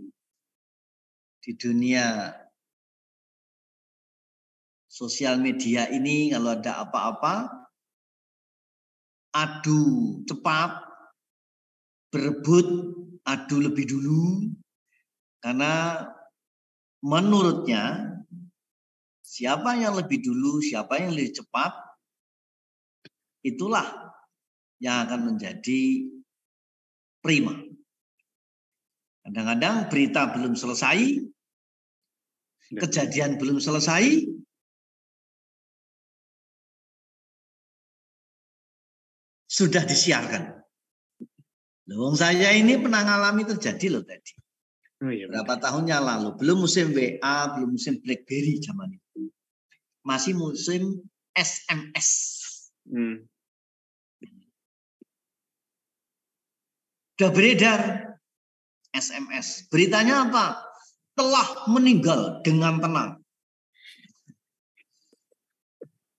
di dunia sosial media ini kalau ada apa-apa, adu cepat, berebut, adu lebih dulu. Karena menurutnya siapa yang lebih dulu, siapa yang lebih cepat, itulah yang akan menjadi prima. Kadang-kadang berita belum selesai, kejadian belum selesai, sudah disiarkan. Loh, saya ini pernah ngalami terjadi loh tadi. Oh, iya, berapa tahun yang lalu. Belum musim WA, belum musim BlackBerry zaman itu. Masih musim SMS. Sudah beredar SMS. Beritanya apa? Telah meninggal dengan tenang.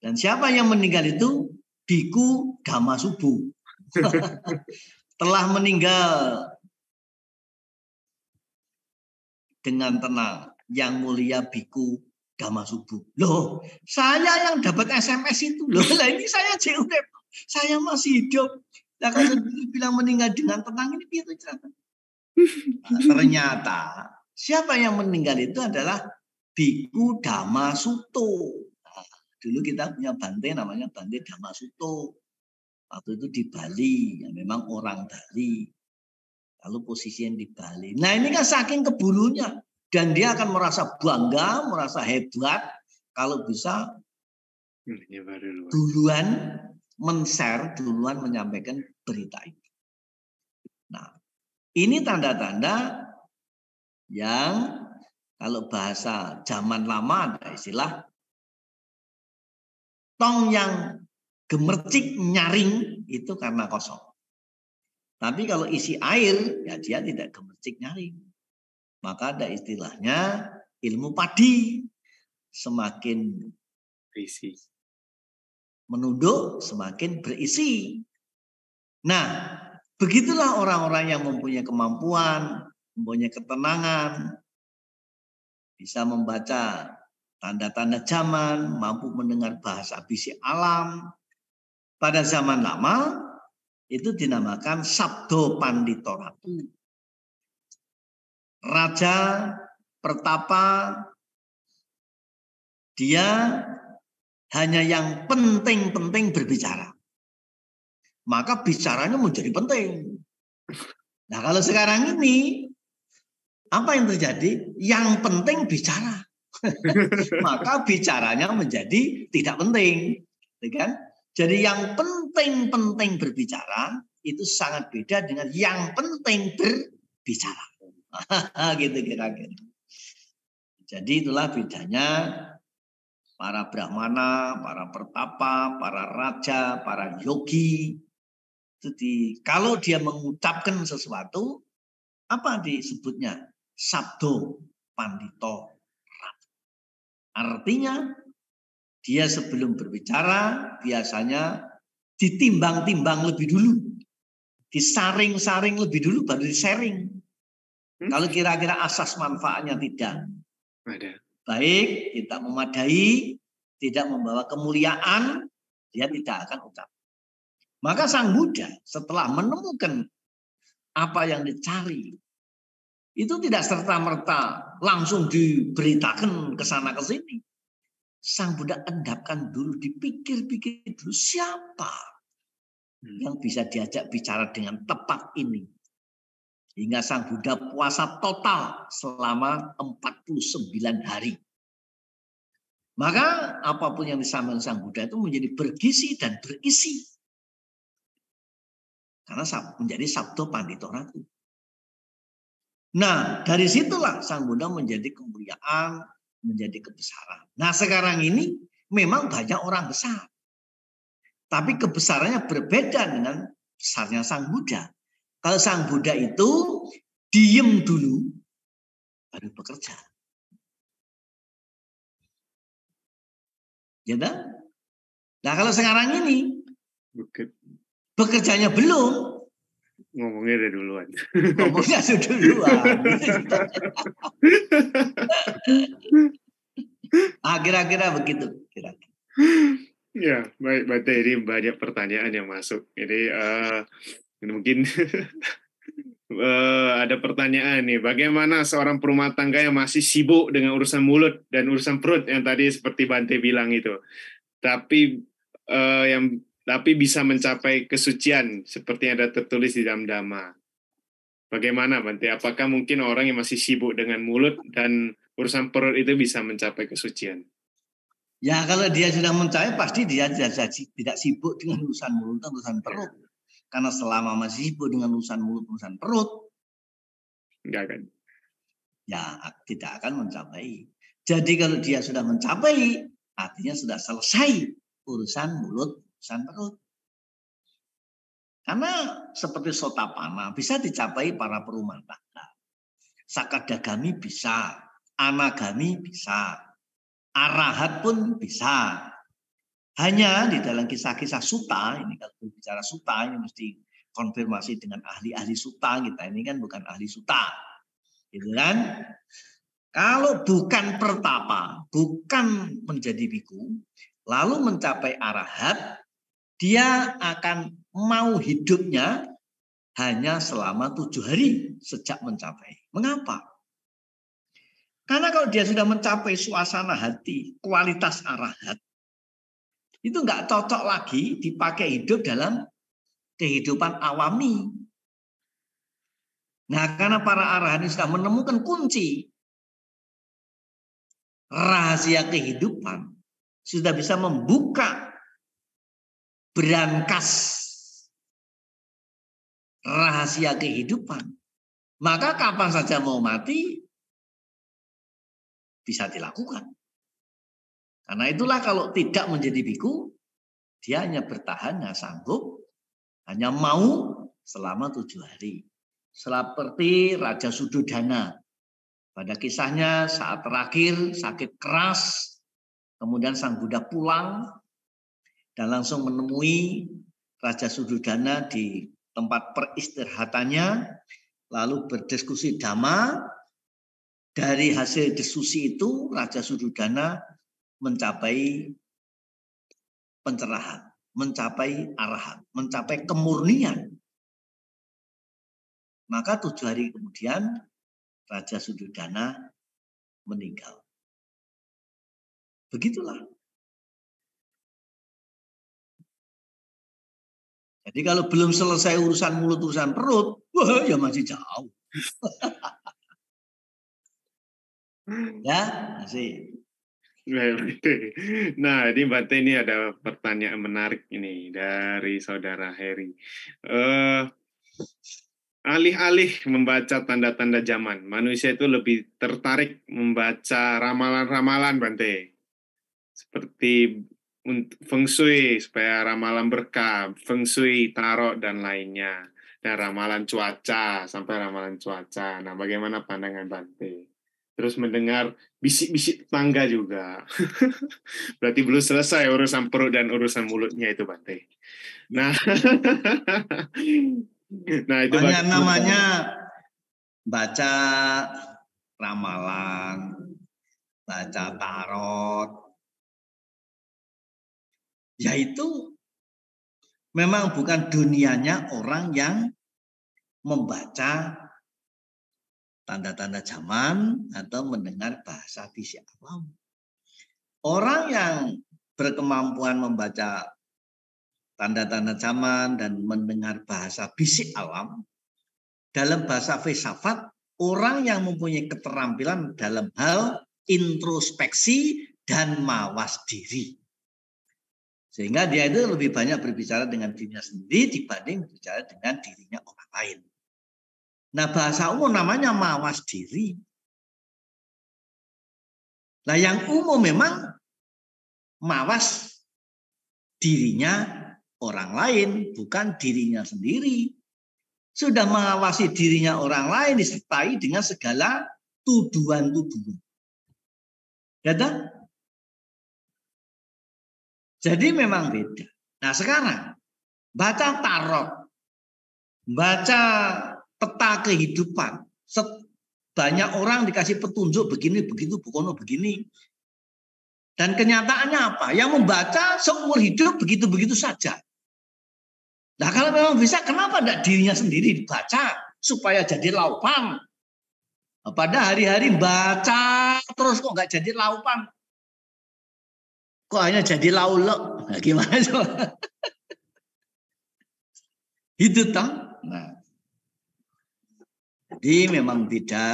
Dan siapa yang meninggal itu? Biku Dhammasubhu. Telah meninggal dengan tenang. Yang mulia Biku Dhammasubhu. Loh, saya yang dapat SMS itu. Loh, lah ini saya urip. Saya masih hidup. Nah, kalau bilang meninggal dengan tenang ini itu cerita. Nah, ternyata siapa yang meninggal itu adalah Biku Dhammasutto. Nah, dulu kita punya Bante namanya Bante Dhammasutto. Waktu itu di Bali, ya memang orang Bali. Lalu posisinya di Bali. Nah ini kan saking kebulunya. Dan dia akan merasa bangga, merasa hebat. Kalau bisa duluan men-share, duluan menyampaikan berita itu. Nah ini tanda-tanda yang kalau bahasa zaman lama ada istilah tong yang gemercik nyaring itu karena kosong. Tapi kalau isi air, ya dia tidak gemercik nyaring. Maka ada istilahnya ilmu padi. Semakin berisi, menunduk, semakin berisi. Nah, begitulah orang-orang yang mempunyai kemampuan, mempunyai ketenangan, bisa membaca tanda-tanda zaman, mampu mendengar bahasa bisik alam. Pada zaman lama, itu dinamakan Sabdo Pandito Ratu. Raja pertapa, dia hanya yang penting-penting berbicara. Maka bicaranya menjadi penting. Nah kalau sekarang ini, apa yang terjadi? Yang penting bicara. Maka bicaranya menjadi tidak penting. Kan? Jadi yang penting-penting berbicara, itu sangat beda dengan yang penting berbicara. Gitu kira-kira. Jadi itulah bedanya para brahmana, para pertapa, para raja, para yogi. Kalau dia mengucapkan sesuatu, apa disebutnya? Sabdo Pandito Ratu. Artinya dia sebelum berbicara biasanya ditimbang-timbang lebih dulu. Disaring-saring lebih dulu baru di-sharing. Kalau kira-kira asas manfaatnya tidak ada. Baik, tidak memadai, tidak membawa kemuliaan, dia tidak akan ucap. Maka Sang Buddha setelah menemukan apa yang dicari, itu tidak serta-merta langsung diberitakan ke sana ke sini. Sang Buddha endapkan dulu, dipikir-pikir dulu siapa yang bisa diajak bicara dengan tepat ini. Hingga Sang Buddha puasa total selama 49 hari. Maka apapun yang disampaikan Sang Buddha itu menjadi bergizi dan berisi. Karena menjadi sabdo pandito ratu. Nah, dari situlah Sang Buddha menjadi kemuliaan, menjadi kebesaran. Nah, sekarang ini memang banyak orang besar. Tapi kebesarannya berbeda dengan besarnya Sang Buddha. Kalau Sang Buddha itu diem dulu, baru bekerja. Ya kan? Nah, kalau sekarang ini bekerjanya belum, ngomongnya udah duluan. Ngomongnya sudah duluan. Kira-kira begitu. Kira-kira. Ya, baik. Berarti ini banyak pertanyaan yang masuk. Jadi mungkin ada pertanyaan nih. Bagaimana seorang perumah tangga yang masih sibuk dengan urusan mulut dan urusan perut yang tadi seperti Bante bilang itu, tapi bisa mencapai kesucian seperti yang ada tertulis di dalam Dhamma. Bagaimana Bante? Apakah mungkin orang yang masih sibuk dengan mulut dan urusan perut itu bisa mencapai kesucian? Ya, kalau dia sudah mencapai pasti dia tidak sibuk dengan urusan mulut dan urusan perut. Karena selama masih sibuk dengan urusan mulut, urusan perut, enggak kan? Ya, tidak akan mencapai. Jadi kalau dia sudah mencapai, artinya sudah selesai urusan mulut, urusan perut. Karena seperti Sotapanna bisa dicapai para perumah tangga. Sakadagami bisa, Anagami bisa, Arahat pun bisa. Hanya di dalam kisah-kisah sutta, ini kalau bicara sutta ini mesti konfirmasi dengan ahli-ahli sutta, kita ini kan bukan ahli sutta. Gitu kan? Kalau bukan pertapa, bukan menjadi biku, lalu mencapai arahat, dia akan mau hidupnya hanya selama 7 hari sejak mencapai. Mengapa? Karena kalau dia sudah mencapai suasana hati, kualitas arahat, itu nggak cocok lagi dipakai hidup dalam kehidupan awami. Nah, karena para arahat ini sudah menemukan kunci rahasia kehidupan, sudah bisa membuka berangkas rahasia kehidupan, maka kapan saja mau mati bisa dilakukan. Karena itulah kalau tidak menjadi biku, dia hanya bertahan, hanya sanggup, hanya mau selama 7 hari. Seperti Raja Sudodana. Pada kisahnya saat terakhir sakit keras, kemudian Sang Buddha pulang dan langsung menemui Raja Sudodana di tempat peristirahatannya, lalu berdiskusi Dhamma. Dari hasil diskusi itu Raja Sudodana mencapai pencerahan, mencapai arahat, mencapai kemurnian. Maka 7 hari kemudian Raja Sudodana meninggal. Begitulah. Jadi kalau belum selesai urusan mulut, urusan perut, wah ya masih jauh. Ya, masih. Nah, ini Bante ini ada pertanyaan menarik ini dari Saudara Heri. Alih-alih membaca tanda-tanda zaman, manusia itu lebih tertarik membaca ramalan-ramalan, Bante. Seperti Feng Shui, supaya ramalan berkah, Feng Shui, tarot, dan lainnya. Dan ramalan cuaca, sampai ramalan cuaca. Nah, bagaimana pandangan Bante? Terus mendengar bisik-bisik tetangga juga. Berarti belum selesai urusan perut dan urusan mulutnya itu, Bante. Nah, itu banyak namanya baca ramalan, baca tarot, Yaitu memang bukan dunianya orang yang membaca tanda-tanda zaman atau mendengar bahasa bisik awam. Orang yang berkemampuan membaca tanda-tanda zaman dan mendengar bahasa bisik awam, dalam bahasa filsafat, orang yang mempunyai keterampilan dalam hal introspeksi dan mawas diri. Sehingga dia itu lebih banyak berbicara dengan dirinya sendiri dibanding berbicara dengan dirinya orang lain. Nah, bahasa umum namanya mawas diri. Nah, yang umum memang mawas dirinya orang lain, bukan dirinya sendiri. Sudah mengawasi dirinya orang lain disertai dengan segala tuduhan-tuduhan. Ya tak? Jadi memang beda. Nah, sekarang baca tarot, baca peta kehidupan. Banyak orang dikasih petunjuk begini, begitu, bukono begini. Dan kenyataannya apa? Yang membaca seumur hidup begitu-begitu saja. Nah, kalau memang bisa, kenapa tidak dirinya sendiri dibaca supaya jadi laupan? Pada hari-hari baca terus kok nggak jadi laupan? Kok hanya jadi laulek? Nah, gimana coba? Itu toh. Nah, jadi memang beda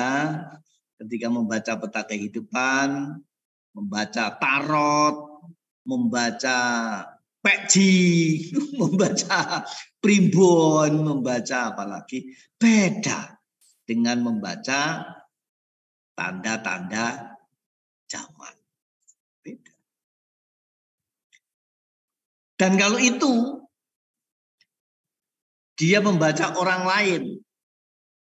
ketika membaca peta kehidupan, membaca tarot, membaca pekji, membaca primbon, membaca apalagi, beda dengan membaca tanda-tanda zaman. Beda. Dan kalau itu dia membaca orang lain,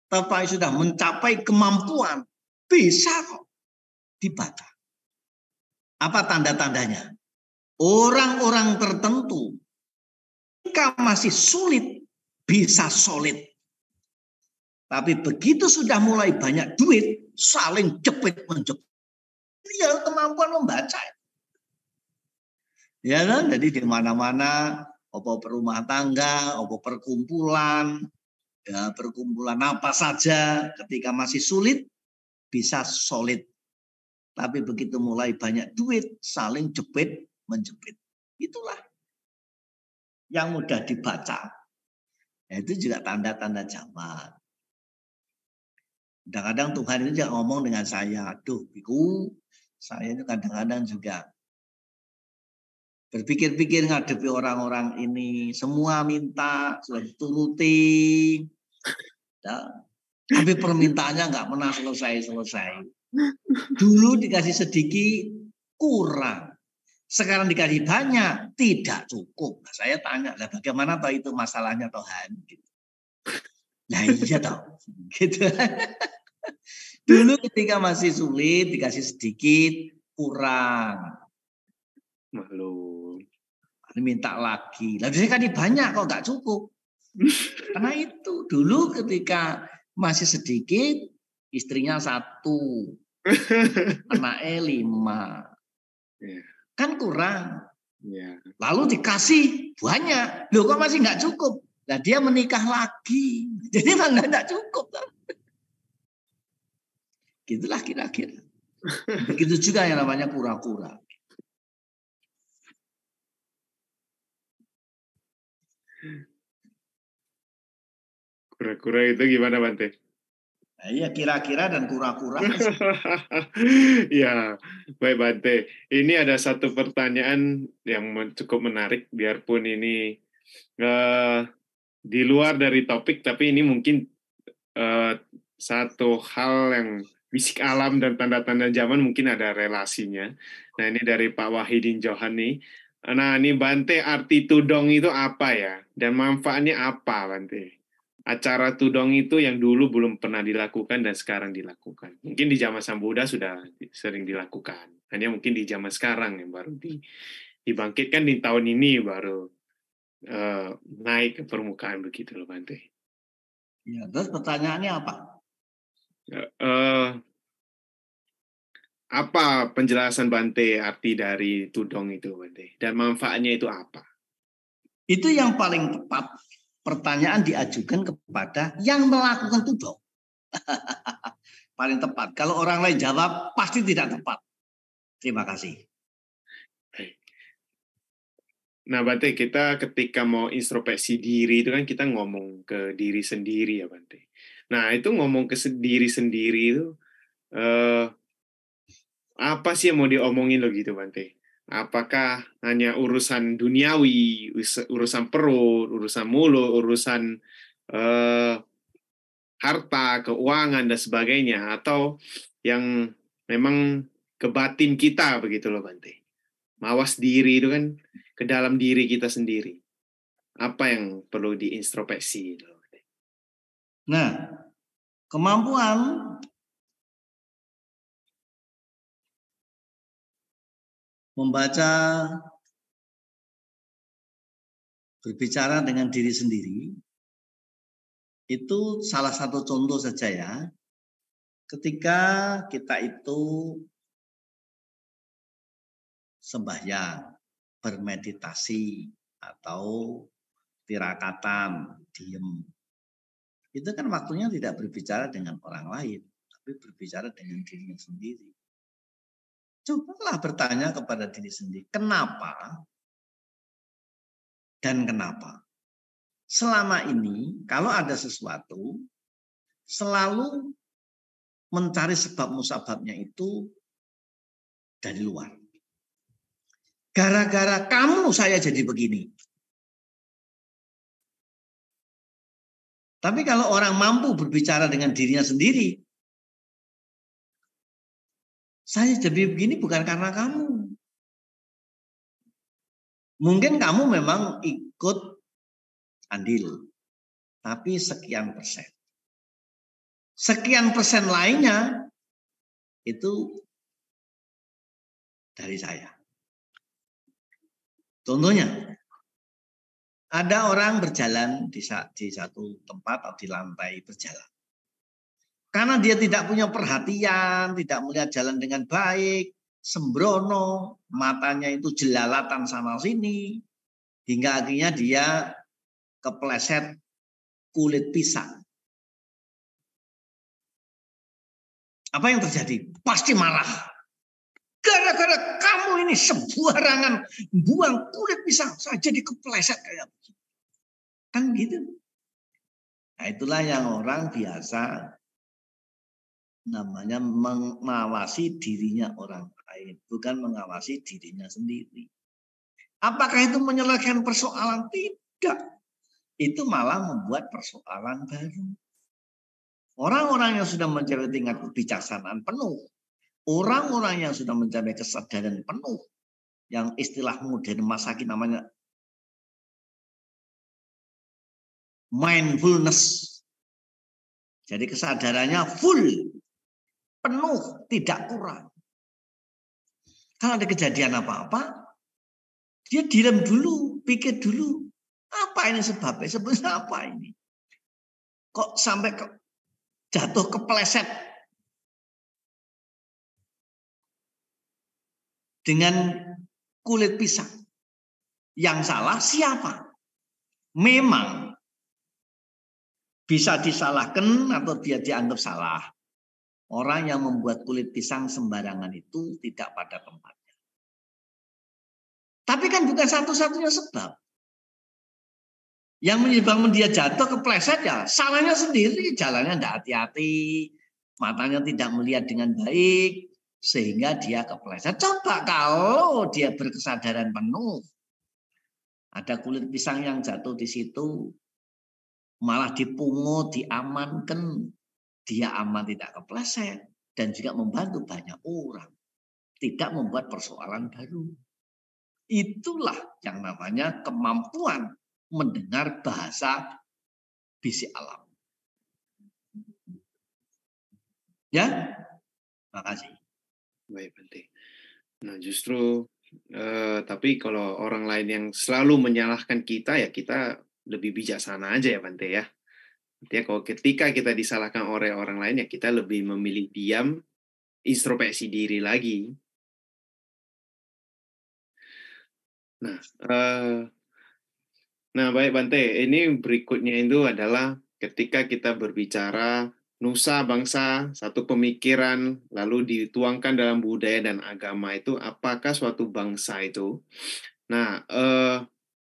tapi sudah mencapai kemampuan, bisa kok dibaca. Apa tanda-tandanya? Orang-orang tertentu, jika masih sulit, bisa solid. Tapi begitu sudah mulai banyak duit, saling jepit-menjepit. Ya kemampuan membaca. Ya kan? Jadi di mana-mana, apa perumah tangga, apa perkumpulan, ya perkumpulan apa saja, ketika masih sulit, bisa solid. Tapi begitu mulai banyak duit, saling jepit-menjepit. Itulah yang mudah dibaca. Ya, itu juga tanda-tanda zaman. Kadang-kadang Tuhan itu juga ngomong dengan saya, aduh, biku, saya itu kadang-kadang juga berpikir-pikir ngadepi orang-orang ini, semua minta, sudah dituruti, ya, tapi permintaannya nggak pernah selesai-selesai. Dulu dikasih sedikit, kurang. Sekarang dikasih banyak, tidak cukup. Nah, saya tanya, lah bagaimana toh itu masalahnya Tuhan? Gitu. Nah iya toh. Gitu. Dulu ketika masih sulit, dikasih sedikit, kurang. Malu. Minta lagi. Lalu saya kan banyak kok nggak cukup. Karena itu dulu ketika masih sedikit, istrinya 1, anaknya 5, kan kurang. Lalu dikasih banyak, loh kok masih nggak cukup. Nah dia menikah lagi, jadi memang nggak cukup. Gitulah kira-kira. Begitu juga yang namanya kura-kura. Kura-kura itu gimana, Bante? Nah, iya, kira-kira dan kura-kura. Ya, baik Bante. Ini ada satu pertanyaan yang cukup menarik, biarpun ini di luar dari topik, tapi ini mungkin satu hal yang bisik alam dan tanda-tanda zaman mungkin ada relasinya. Nah, ini dari Pak Wahidin Johani. Nah, ini Bante, arti tudong itu apa ya? Dan manfaatnya apa, Bante? Acara tudong itu yang dulu belum pernah dilakukan dan sekarang dilakukan. Mungkin di zaman Sang Buddha sudah sering dilakukan. Hanya mungkin di zaman sekarang yang baru dibangkitkan di tahun ini baru naik ke permukaan begitu loh, Bante. Ya, terus pertanyaannya apa? Apa penjelasan Bante arti dari tudong itu, Bante? Dan manfaatnya itu apa? Itu yang paling tepat. Pertanyaan diajukan kepada yang melakukan tudong. Paling tepat. Kalau orang lain jawab, pasti tidak tepat. Terima kasih. Nah, Bante, kita ketika mau introspeksi diri itu kan kita ngomong ke diri sendiri ya, Bante. Nah, itu ngomong ke diri sendiri itu apa sih yang mau diomongin lo gitu, Bante? Apakah hanya urusan duniawi, urusan perut, urusan mulut, urusan harta, keuangan, dan sebagainya, atau yang memang ke batin kita begitu loh, Bante? Mawas diri itu kan ke dalam diri kita sendiri. Apa yang perlu diintrospeksi? Nah, kemampuan membaca, berbicara dengan diri sendiri, itu salah satu contoh saja ya. Ketika kita itu sembahyang, bermeditasi, atau tirakatan, diem. Itu kan waktunya tidak berbicara dengan orang lain, tapi berbicara dengan dirinya sendiri. Cobalah bertanya kepada diri sendiri, kenapa dan kenapa? Selama ini, kalau ada sesuatu, selalu mencari sebab musababnya itu dari luar. Gara-gara kamu saya jadi begini. Tapi kalau orang mampu berbicara dengan dirinya sendiri, saya jadi begini bukan karena kamu. Mungkin kamu memang ikut andil, tapi sekian persen. Sekian persen lainnya itu dari saya. Contohnya, ada orang berjalan di satu tempat atau di lantai berjalan. Karena dia tidak punya perhatian, tidak melihat jalan dengan baik, sembrono, matanya itu jelalatan sana sini, hingga akhirnya dia kepleset kulit pisang. Apa yang terjadi? Pasti marah. Gara-gara kamu ini sembarangan buang kulit pisang, saya jadi kepleset kayak begitu. Kan gitu. Nah, itulah yang orang biasa namanya mengawasi dirinya orang lain, bukan mengawasi dirinya sendiri. Apakah itu menyelesaikan persoalan? Tidak. Itu malah membuat persoalan baru. Orang-orang yang sudah mencapai tingkat kebijaksanaan penuh, orang-orang yang sudah mencapai kesadaran penuh, yang istilah modern masa kini namanya mindfulness. Jadi kesadarannya full, penuh, tidak kurang. Kalau ada kejadian apa-apa, dia diam dulu, pikir dulu. Apa ini sebabnya? Sebabnya apa ini? Kok sampai jatuh kepleset dengan kulit pisang? Yang salah siapa? Memang bisa disalahkan atau dia dianggap salah. Orang yang membuat kulit pisang sembarangan itu tidak pada tempatnya. Tapi kan bukan satu-satunya sebab. Yang menyebabkan dia jatuh kepleset ya salahnya sendiri. Jalannya tidak hati-hati. Matanya tidak melihat dengan baik. Sehingga dia kepleset. Coba kalau dia berkesadaran penuh. Ada kulit pisang yang jatuh di situ. Malah dipungut, diamankan. Dia aman tidak kepleset. Dan juga membantu banyak orang. Tidak membuat persoalan baru. Itulah yang namanya kemampuan mendengar bahasa bisik alam. Ya, makasih. Baik, Bante. Nah, justru tapi kalau orang lain yang selalu menyalahkan kita, ya kita lebih bijaksana aja ya, Bante ya. Artinya kalau ketika kita disalahkan oleh orang lain, ya kita lebih memilih diam introspeksi diri lagi. Nah, baik Bante, ini berikutnya itu adalah ketika kita berbicara nusa bangsa, satu pemikiran, lalu dituangkan dalam budaya dan agama itu, apakah suatu bangsa itu? Nah,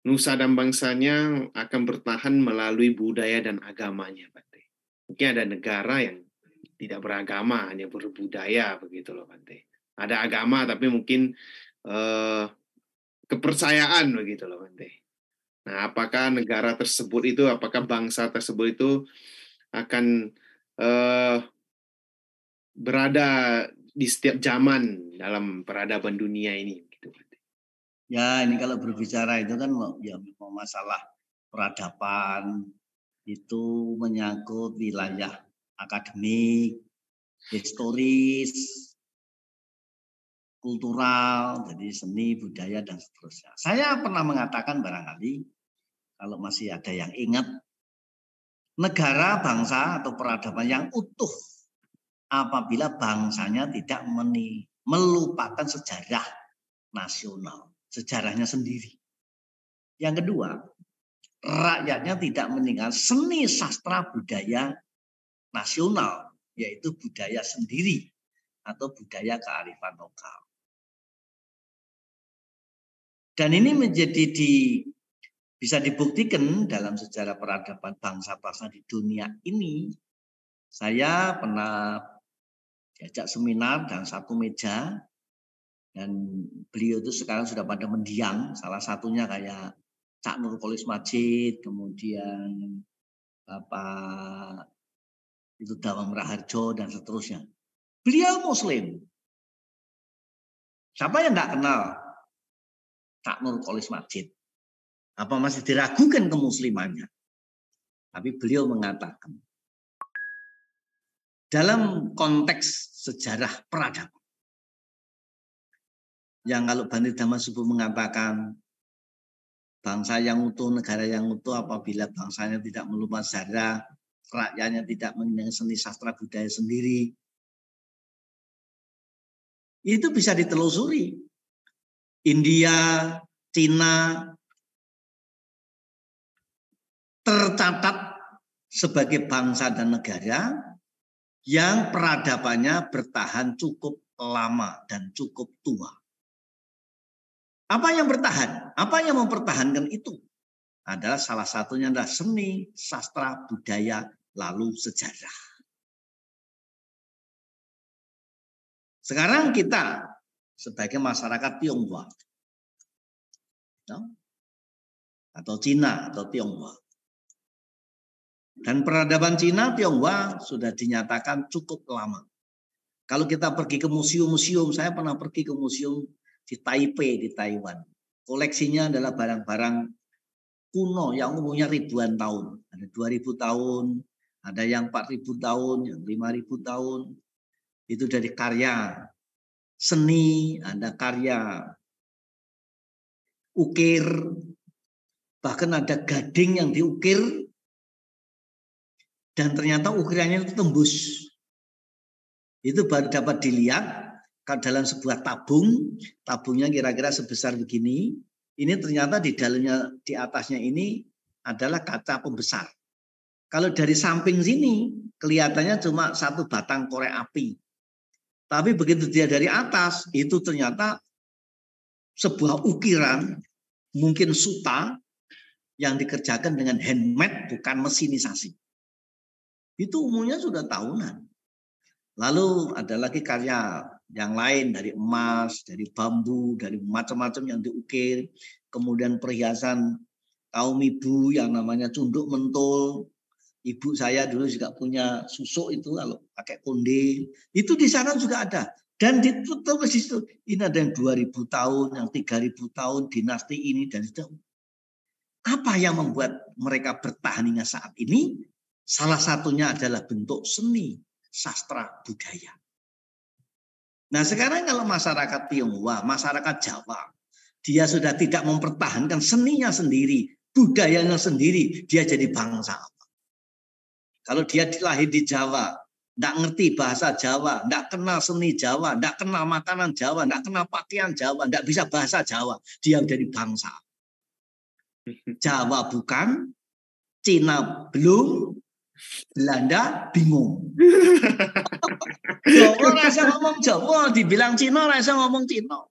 nusa dan bangsanya akan bertahan melalui budaya dan agamanya, Bante. Mungkin ada negara yang tidak beragama, hanya berbudaya, begitu loh, Bante. Ada agama, tapi mungkin kepercayaan, begitu loh, Bante. Nah, apakah negara tersebut itu, apakah bangsa tersebut itu akan berada di setiap zaman dalam peradaban dunia ini? Gitu. Ya, ini kalau berbicara itu kan ya masalah peradaban itu menyangkut wilayah akademik, historis, kultural, jadi seni, budaya, dan seterusnya. Saya pernah mengatakan barangkali, kalau masih ada yang ingat, negara, bangsa, atau peradaban yang utuh apabila bangsanya tidak melupakan sejarah nasional, sejarahnya sendiri. Yang kedua, rakyatnya tidak meninggalkan seni sastra budaya nasional, yaitu budaya sendiri atau budaya kearifan lokal. Dan ini bisa dibuktikan dalam sejarah peradaban bangsa-bangsa di dunia ini. Saya pernah diajak seminar dan satu meja, dan beliau itu sekarang sudah pada mendiang, salah satunya kayak Cak Nurkolis Majid, kemudian Bapak itu Dawang Raharjo dan seterusnya. Beliau Muslim. Siapa yang tidak kenal Cak Nurkolis Majid? Apa masih diragukan kemuslimannya? Tapi beliau mengatakan, dalam konteks sejarah peradaban, yang kalau Bante Dhamma Subhu mengatakan bangsa yang utuh, negara yang utuh apabila bangsanya tidak melupakan sejarah, rakyatnya tidak mengenal seni sastra budaya sendiri, itu bisa ditelusuri. India, Cina tercatat sebagai bangsa dan negara yang peradabannya bertahan cukup lama dan cukup tua. Apa yang bertahan? Apa yang mempertahankan itu? Adalah salah satunya adalah seni, sastra, budaya, lalu sejarah. Sekarang kita sebagai masyarakat Tionghoa, atau Cina atau Tionghoa. Dan peradaban Cina, Tionghoa sudah dinyatakan cukup lama. Kalau kita pergi ke museum-museum, saya pernah pergi ke museum di Taipei, di Taiwan. Koleksinya adalah barang-barang kuno yang umumnya ribuan tahun. Ada 2000 tahun, ada yang 4000 tahun, yang 5000 tahun. Itu dari karya seni, ada karya ukir, bahkan ada gading yang diukir, dan ternyata ukirannya itu tembus. Itu baru dapat dilihat dalam sebuah tabung, tabungnya kira-kira sebesar begini. Ini ternyata di dalamnya, di atasnya ini adalah kaca pembesar. Kalau dari samping sini kelihatannya cuma satu batang korek api. Tapi begitu dia dari atas, itu ternyata sebuah ukiran, mungkin suta, yang dikerjakan dengan handmade, bukan mesinisasi. Itu umumnya sudah tahunan. Lalu ada lagi karya yang lain dari emas, dari bambu, dari macam-macam yang diukir. Kemudian perhiasan kaum ibu yang namanya cunduk mentul. Ibu saya dulu juga punya susuk itu kalau pakai konde. Itu di sana juga ada. Dan ditulis di situ. Ini ada yang 2000 tahun, yang 3000 tahun, dinasti ini dan itu. Apa yang membuat mereka bertahan hingga saat ini? Salah satunya adalah bentuk seni, sastra, budaya. Nah sekarang kalau masyarakat Tionghoa, masyarakat Jawa, dia sudah tidak mempertahankan seninya sendiri, budayanya sendiri, dia jadi bangsa apa? Kalau dia lahir di Jawa, nggak ngerti bahasa Jawa, nggak kenal seni Jawa, nggak kenal makanan Jawa, nggak kenal pakaian Jawa, nggak bisa bahasa Jawa, dia jadi bangsa. Jawa bukan, Cina belum, Belanda bingung. Jawa rasa ngomong Jawa, dibilang Cina rasa ngomong Cina.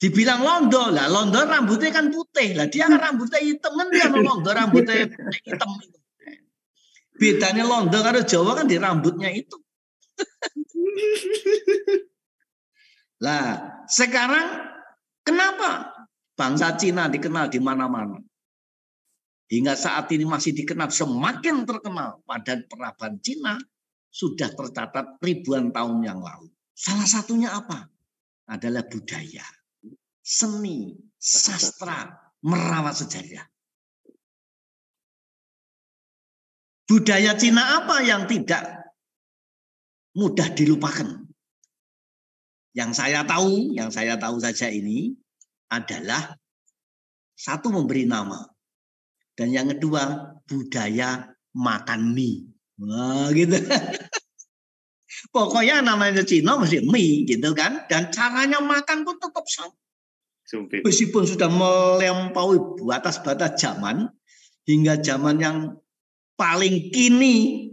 Dibilang Londo, lah Londo rambutnya kan putih, lah dia kan rambutnya hitam, kan dia Londo rambutnya hitam. Bedanya Londo karo Jawa kan di rambutnya itu. Lah sekarang kenapa bangsa Cina dikenal di mana-mana? Hingga saat ini masih dikenal, semakin terkenal. Padahal peradaban Cina sudah tercatat ribuan tahun yang lalu. Salah satunya apa? Adalah budaya, seni, sastra, merawat sejarah. Budaya Cina apa yang tidak mudah dilupakan? Yang saya tahu saja ini adalah satu, memberi nama. Dan yang kedua, budaya makan mie. Wah, gitu. Pokoknya namanya Cina mesti mie gitu kan. Dan caranya makan pun tetap sama. Meskipun sudah melampaui batas-batas zaman, hingga zaman yang paling kini,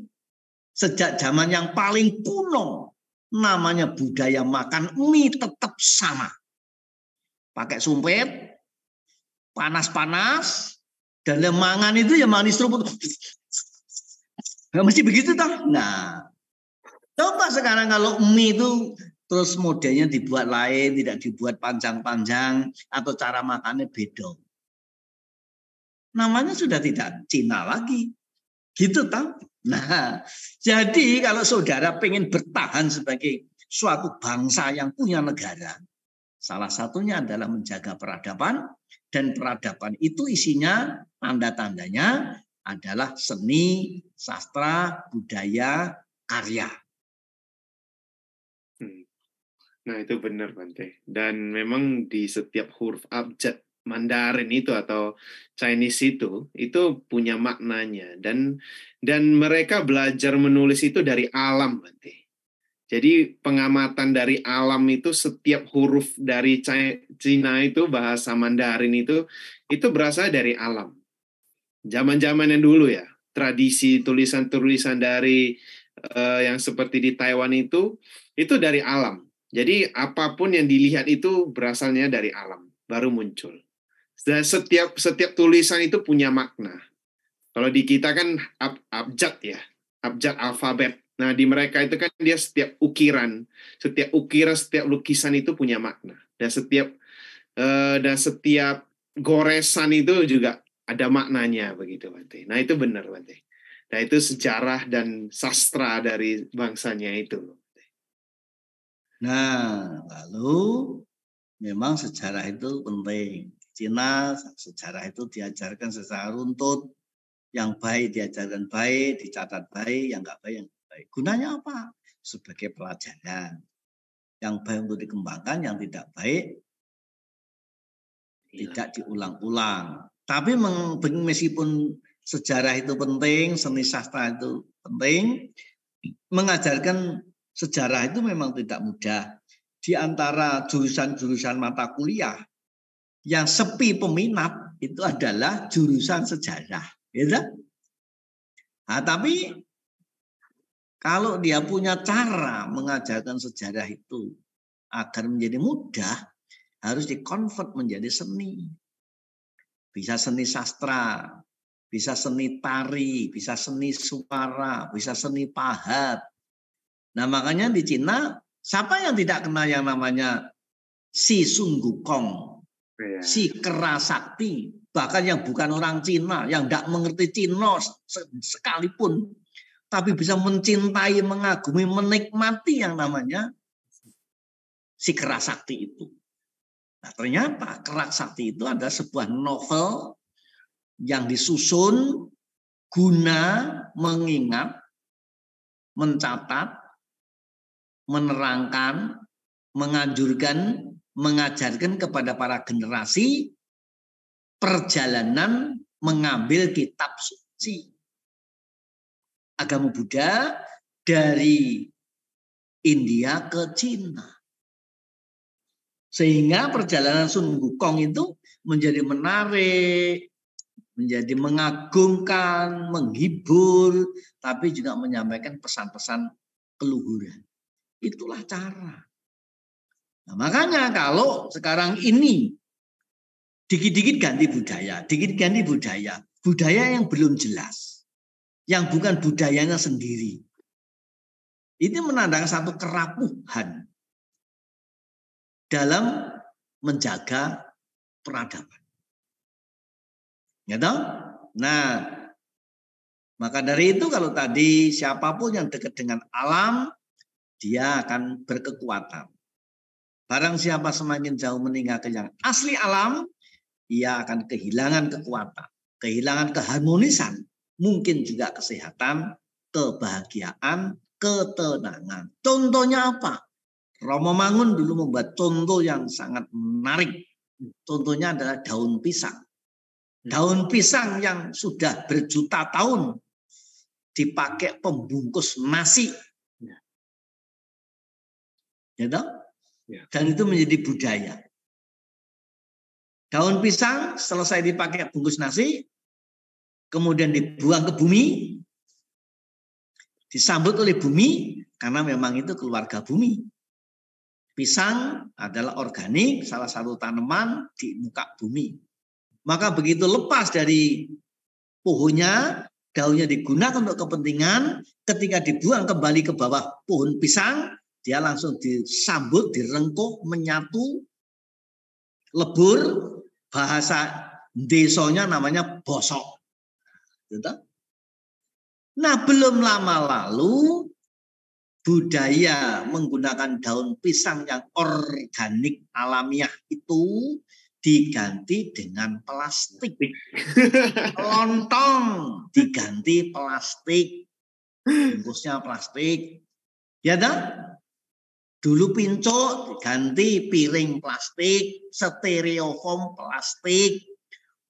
sejak zaman yang paling kuno, namanya budaya makan mie tetap sama. Pakai sumpit, panas-panas, dan lemangan itu ya manis seruput. Mesti begitu toh. Nah, coba sekarang kalau mie itu terus modelnya dibuat lain, tidak dibuat panjang-panjang, atau cara makannya beda. Namanya sudah tidak Cina lagi. Gitu toh. Nah, jadi kalau saudara pengen bertahan sebagai suatu bangsa yang punya negara, salah satunya adalah menjaga peradaban, dan peradaban itu isinya tanda-tandanya adalah seni, sastra, budaya, karya. Nah itu benar Bante. Dan memang di setiap huruf abjad Mandarin itu atau Chinese itu punya maknanya, dan mereka belajar menulis itu dari alam, Bante. Jadi pengamatan dari alam itu, setiap huruf dari Cina itu, bahasa Mandarin itu berasal dari alam. Zaman-zaman yang dulu ya, tradisi tulisan-tulisan dari yang seperti di Taiwan itu dari alam. Jadi apapun yang dilihat itu berasalnya dari alam, baru muncul. Dan setiap tulisan itu punya makna. Kalau di kita kan abjad ya, abjad alfabet. Nah di mereka itu kan dia setiap ukiran, setiap lukisan itu punya makna. Dan setiap goresan itu juga ada maknanya begitu, Bante. Nah itu benar, Bante. Nah itu sejarah dan sastra dari bangsanya itu. Nah lalu memang sejarah itu penting. Cina sejarah itu diajarkan secara runtut, yang baik diajarkan baik, dicatat baik, yang nggak baik yang baik. Gunanya apa? Sebagai pelajaran. Yang baik untuk dikembangkan, yang tidak baik tidak diulang-ulang. Tapi meskipun sejarah itu penting, seni sastra itu penting, mengajarkan sejarah itu memang tidak mudah. Di antara jurusan-jurusan mata kuliah yang sepi peminat itu adalah jurusan sejarah, gitu. Nah, tapi kalau dia punya cara mengajarkan sejarah itu agar menjadi mudah, harus dikonvert menjadi seni. Bisa seni sastra, bisa seni tari, bisa seni suara, bisa seni pahat. Nah makanya di Cina, siapa yang tidak kenal yang namanya si Sun Gukong, si Kerasakti, bahkan yang bukan orang Cina, yang tidak mengerti Cina sekalipun, tapi bisa mencintai, mengagumi, menikmati yang namanya si Kerasakti itu. Nah ternyata Kerasakti itu adalah sebuah novel yang disusun guna mengingat, mencatat, menerangkan, menganjurkan, mengajarkan kepada para generasi perjalanan mengambil kitab suci. agama Buddha dari India ke Cina. Sehingga perjalanan Sun Wukong itu menjadi menarik, menjadi mengagumkan, menghibur, tapi juga menyampaikan pesan-pesan keluhuran. Itulah cara. Nah, makanya kalau sekarang ini dikit-dikit ganti budaya, budaya yang belum jelas, yang bukan budayanya sendiri. Ini menandakan satu kerapuhan dalam menjaga peradaban. Ya toh? Nah, maka dari itu kalau tadi siapapun yang dekat dengan alam, dia akan berkekuatan. Barang siapa semakin jauh meninggalkan yang asli alam, ia akan kehilangan kekuatan, kehilangan keharmonisan, mungkin juga kesehatan, kebahagiaan, ketenangan. Contohnya apa? Romo Mangun dulu membuat contoh yang sangat menarik. Contohnya adalah daun pisang. Daun pisang yang sudah berjuta tahun dipakai pembungkus nasi. Ya toh? Dan itu menjadi budaya. Daun pisang selesai dipakai bungkus nasi, kemudian dibuang ke bumi, disambut oleh bumi, karena memang itu keluarga bumi. Pisang adalah organik, salah satu tanaman di muka bumi. Maka begitu lepas dari pohonnya, daunnya digunakan untuk kepentingan, ketika dibuang kembali ke bawah pohon pisang, dia langsung disambut, direngkuh, menyatu, lebur, bahasa desanya namanya bosok. Nah, belum lama lalu budaya menggunakan daun pisang yang organik alamiah itu diganti dengan plastik. Lontong diganti plastik. Bungkusnya plastik. Ya kan? Dulu pincuk diganti piring plastik, stereofoam plastik.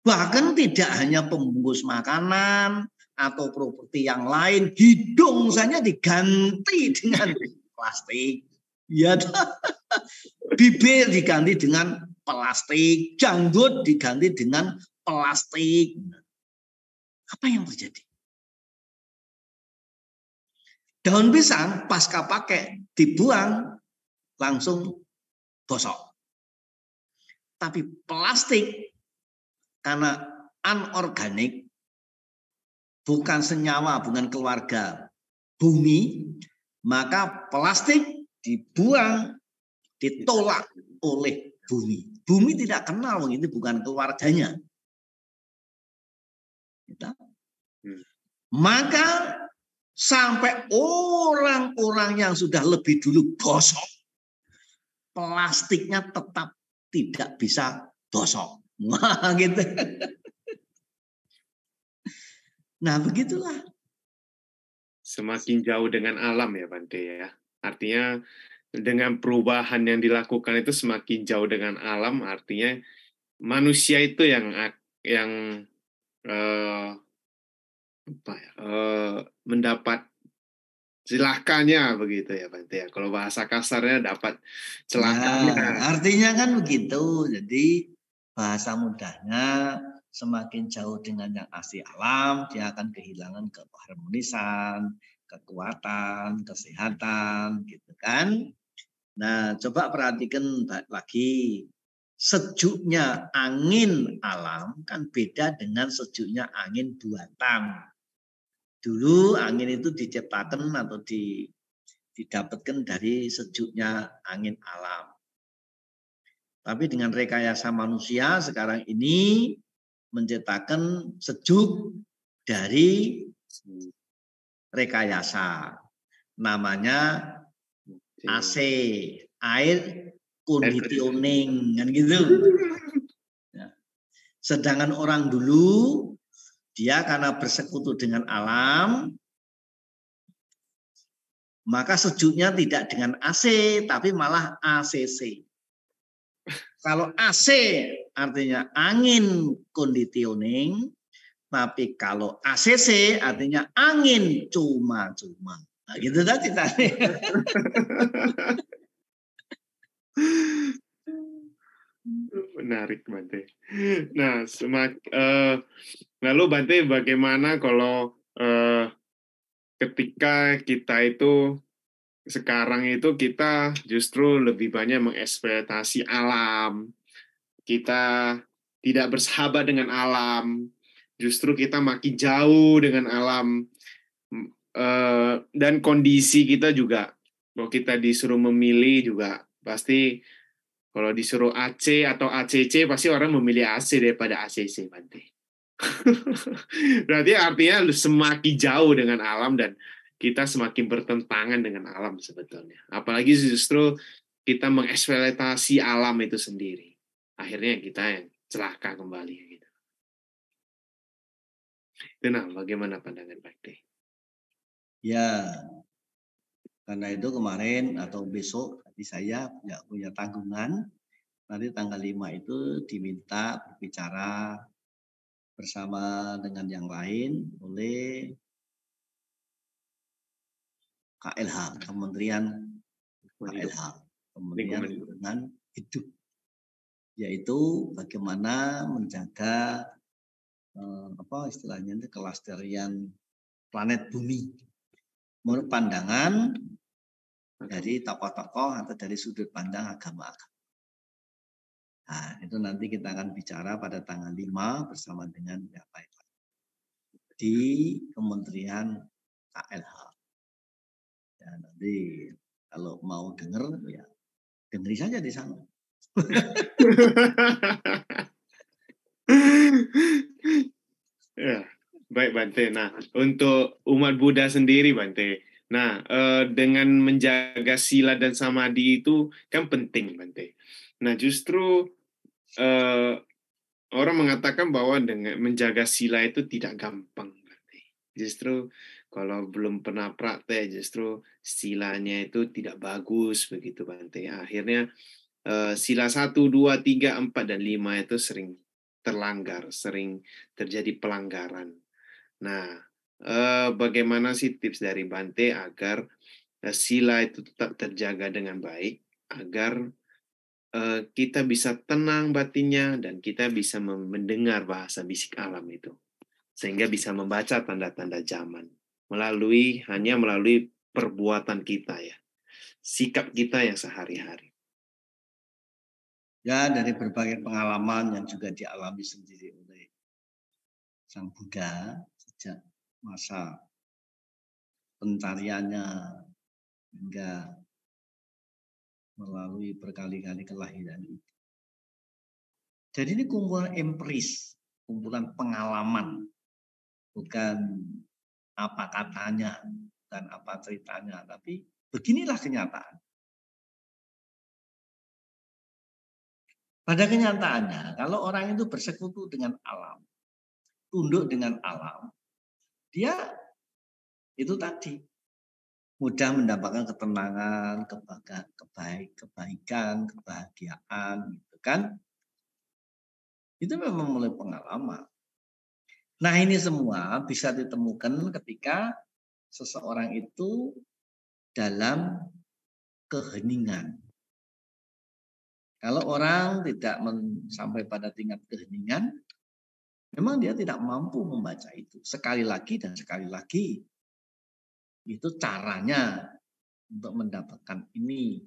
Bahkan tidak hanya pembungkus makanan atau properti yang lain, hidung saja diganti dengan plastik. Ya, bibir diganti dengan plastik, janggut diganti dengan plastik. Apa yang terjadi? Daun pisang pasca pakai dibuang langsung bosok. Tapi plastik karena anorganik, bukan senyawa, bukan keluarga bumi, maka plastik dibuang, ditolak oleh bumi. Bumi tidak kenal, ini bukan keluarganya. Maka sampai orang-orang yang sudah lebih dulu bosok, plastiknya tetap tidak bisa bosok. Wah, gitu. Nah, begitulah. Semakin jauh dengan alam ya, Bante ya. Artinya dengan perubahan yang dilakukan itu semakin jauh dengan alam, artinya manusia itu yang mendapat celakanya begitu ya, Bante ya. Kalau bahasa kasarnya dapat celakanya. Nah, artinya kan begitu. Jadi bahasa mudahnya semakin jauh dengan yang asli alam, dia akan kehilangan keharmonisan, kekuatan, kesehatan, gitu kan. Nah, coba perhatikan lagi. Sejuknya angin alam kan beda dengan sejuknya angin buatan. Dulu angin itu diciptakan atau didapatkan dari sejuknya angin alam. Tapi dengan rekayasa manusia sekarang ini menciptakan sejuk dari rekayasa. Namanya AC, air conditioning, kan gitu. Sedangkan orang dulu dia karena bersekutu dengan alam, maka sejuknya tidak dengan AC, tapi malah ACC. Kalau AC artinya angin conditioning, Tapi kalau ACC artinya angin cuma-cuma. Nah, gitu tadi. Menarik, Bante. Nah, lalu Bante, bagaimana kalau ketika kita itu sekarang itu kita justru lebih banyak mengeksploitasi alam, kita tidak bersahabat dengan alam, justru kita makin jauh dengan alam, dan kondisi kita juga, kalau kita disuruh memilih juga pasti. Kalau disuruh AC atau ACC, pasti orang memilih AC daripada ACC, Bante. Berarti artinya semakin jauh dengan alam dan kita semakin bertentangan dengan alam sebetulnya. Apalagi justru kita mengeksploitasi alam itu sendiri. Akhirnya kita yang celaka kembali. Gitu. Nah, bagaimana pandangan Bante? Ya, karena itu kemarin atau besok saya punya tanggungan. Nanti tanggal 5 itu diminta berbicara bersama dengan yang lain oleh KLH, Kementerian KLH, Kementerian Lingkungan Hidup, yaitu bagaimana menjaga istilahnya itu kelestarian planet bumi menurut pandangan dari tokoh-tokoh atau dari sudut pandang agama. Nah, itu nanti kita akan bicara pada tanggal 5 bersama dengan di Kementerian KLH. Ya, nanti kalau mau dengar ya dengeri saja di sana. Ya, baik Bante. Nah, untuk umat Buddha sendiri, Bante. Nah, dengan menjaga sila dan samadhi itu kan penting, Bante. Nah, justru orang mengatakan bahwa dengan menjaga sila itu tidak gampang, Bante. Justru kalau belum pernah praktek, justru silanya itu tidak bagus begitu, Bante. Akhirnya sila 1, 2, 3, 4, dan 5 itu sering terlanggar, sering terjadi pelanggaran. Nah, bagaimana sih tips dari Bante agar sila itu tetap terjaga dengan baik, agar kita bisa tenang batinnya dan kita bisa mendengar bahasa bisik alam itu, sehingga bisa membaca tanda-tanda zaman hanya melalui perbuatan kita ya, sikap kita yang sehari-hari. Ya, dari berbagai pengalaman yang juga dialami sendiri oleh Sang Buddha sejak masa pencariannya hingga melalui berkali-kali kelahiran itu. Jadi ini kumpulan empiris, kumpulan pengalaman, bukan apa katanya dan apa ceritanya, tapi beginilah kenyataan. Pada kenyataannya, kalau orang itu bersekutu dengan alam, tunduk dengan alam, dia itu tadi mudah mendapatkan ketenangan, kebaikan, kebahagiaan, gitu kan? Itu memang mulai pengalaman. Nah, ini semua bisa ditemukan ketika seseorang itu dalam keheningan. Kalau orang tidak sampai pada tingkat keheningan, memang dia tidak mampu membaca itu. Sekali lagi dan sekali lagi. Itu caranya untuk mendapatkan ini.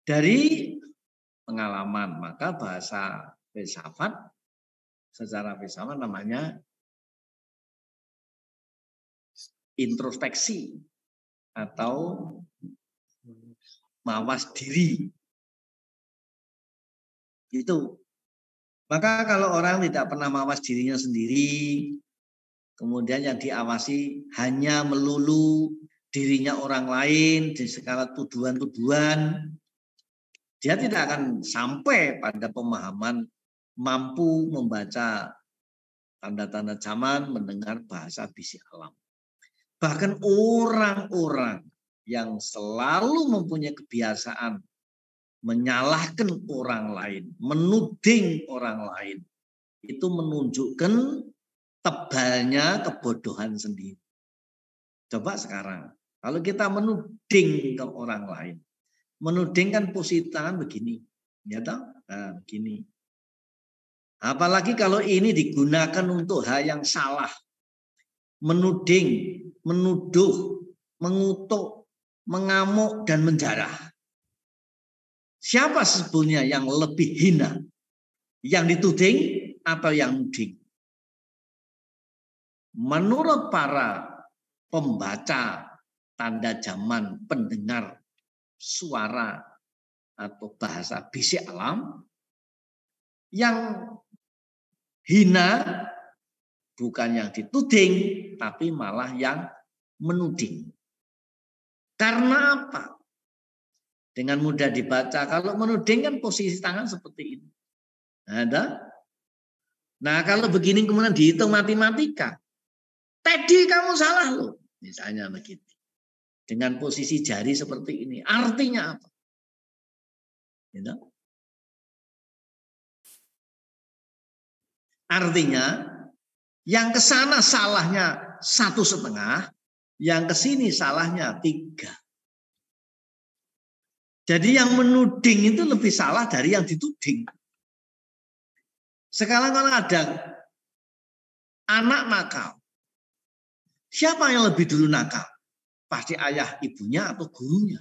Dari pengalaman, maka bahasa filsafat, secara filsafat namanya introspeksi atau mawas diri. Itu. Maka kalau orang tidak pernah mawas dirinya sendiri, kemudian yang diawasi hanya melulu dirinya orang lain di skala tuduhan-tuduhan, dia tidak akan sampai pada pemahaman mampu membaca tanda-tanda zaman, mendengar bahasa bisik alam. Bahkan orang-orang yang selalu mempunyai kebiasaan menyalahkan orang lain, menuding orang lain, itu menunjukkan tebalnya kebodohan sendiri. Coba sekarang, kalau kita menuding ke orang lain, menuding kan posisi tangan begini, ya toh? Nah, begini. Apalagi kalau ini digunakan untuk hal yang salah, menuding, menuduh, mengutuk, mengamuk dan menjarah. Siapa sebetulnya yang lebih hina? Yang dituding atau yang nuding? Menurut para pembaca tanda zaman, pendengar suara atau bahasa bisik alam, yang hina bukan yang dituding, tapi malah yang menuding. Karena apa? Dengan mudah dibaca. Kalau menuding kan posisi tangan seperti ini. Ada. Nah kalau begini kemudian dihitung matematika. Tadi kamu salah loh. Misalnya begitu. Dengan posisi jari seperti ini. Artinya apa? Gitu. Artinya yang ke sana salahnya 1,5, yang ke sini salahnya 3. Jadi yang menuding itu lebih salah dari yang dituding. Sekarang kalau ada anak nakal, siapa yang lebih dulu nakal? Pasti ayah ibunya atau gurunya.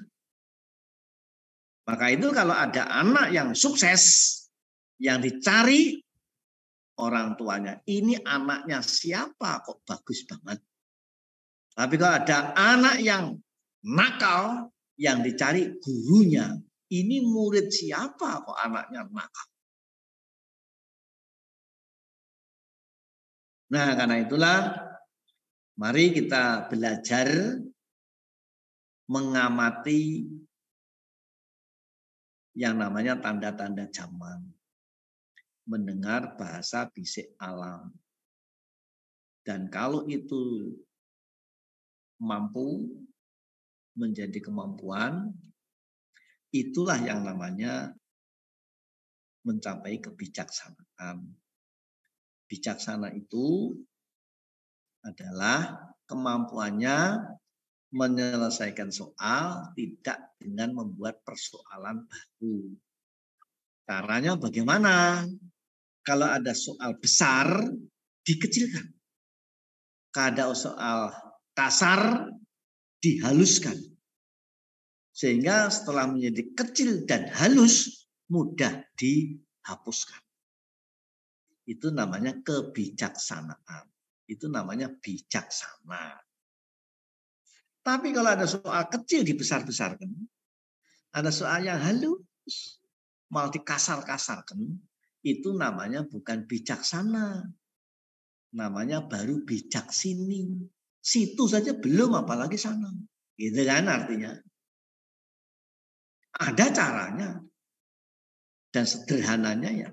Maka itu kalau ada anak yang sukses, yang dicari orang tuanya, ini anaknya siapa kok bagus banget. Tapi kalau ada anak yang nakal, yang dicari gurunya, ini murid siapa kok anaknya nakal. Nah karena itulah mari kita belajar mengamati yang namanya tanda-tanda zaman. Mendengar bahasa bisik alam. Dan kalau itu mampu menjadi kemampuan, itulah yang namanya mencapai kebijaksanaan. Bijaksana itu adalah kemampuannya menyelesaikan soal tidak dengan membuat persoalan baru. Caranya bagaimana? Kalau ada soal besar, dikecilkan. Kalau ada soal kasar, dihaluskan. Sehingga setelah menjadi kecil dan halus, mudah dihapuskan. Itu namanya kebijaksanaan. Itu namanya bijaksana. Tapi kalau ada soal kecil dibesar-besarkan, ada soal yang halus, malah dikasar-kasarkan, itu namanya bukan bijaksana. Namanya baru bijaksini. Situ saja belum, apalagi sana. Gitu kan artinya. Ada caranya. Dan sederhananya ya.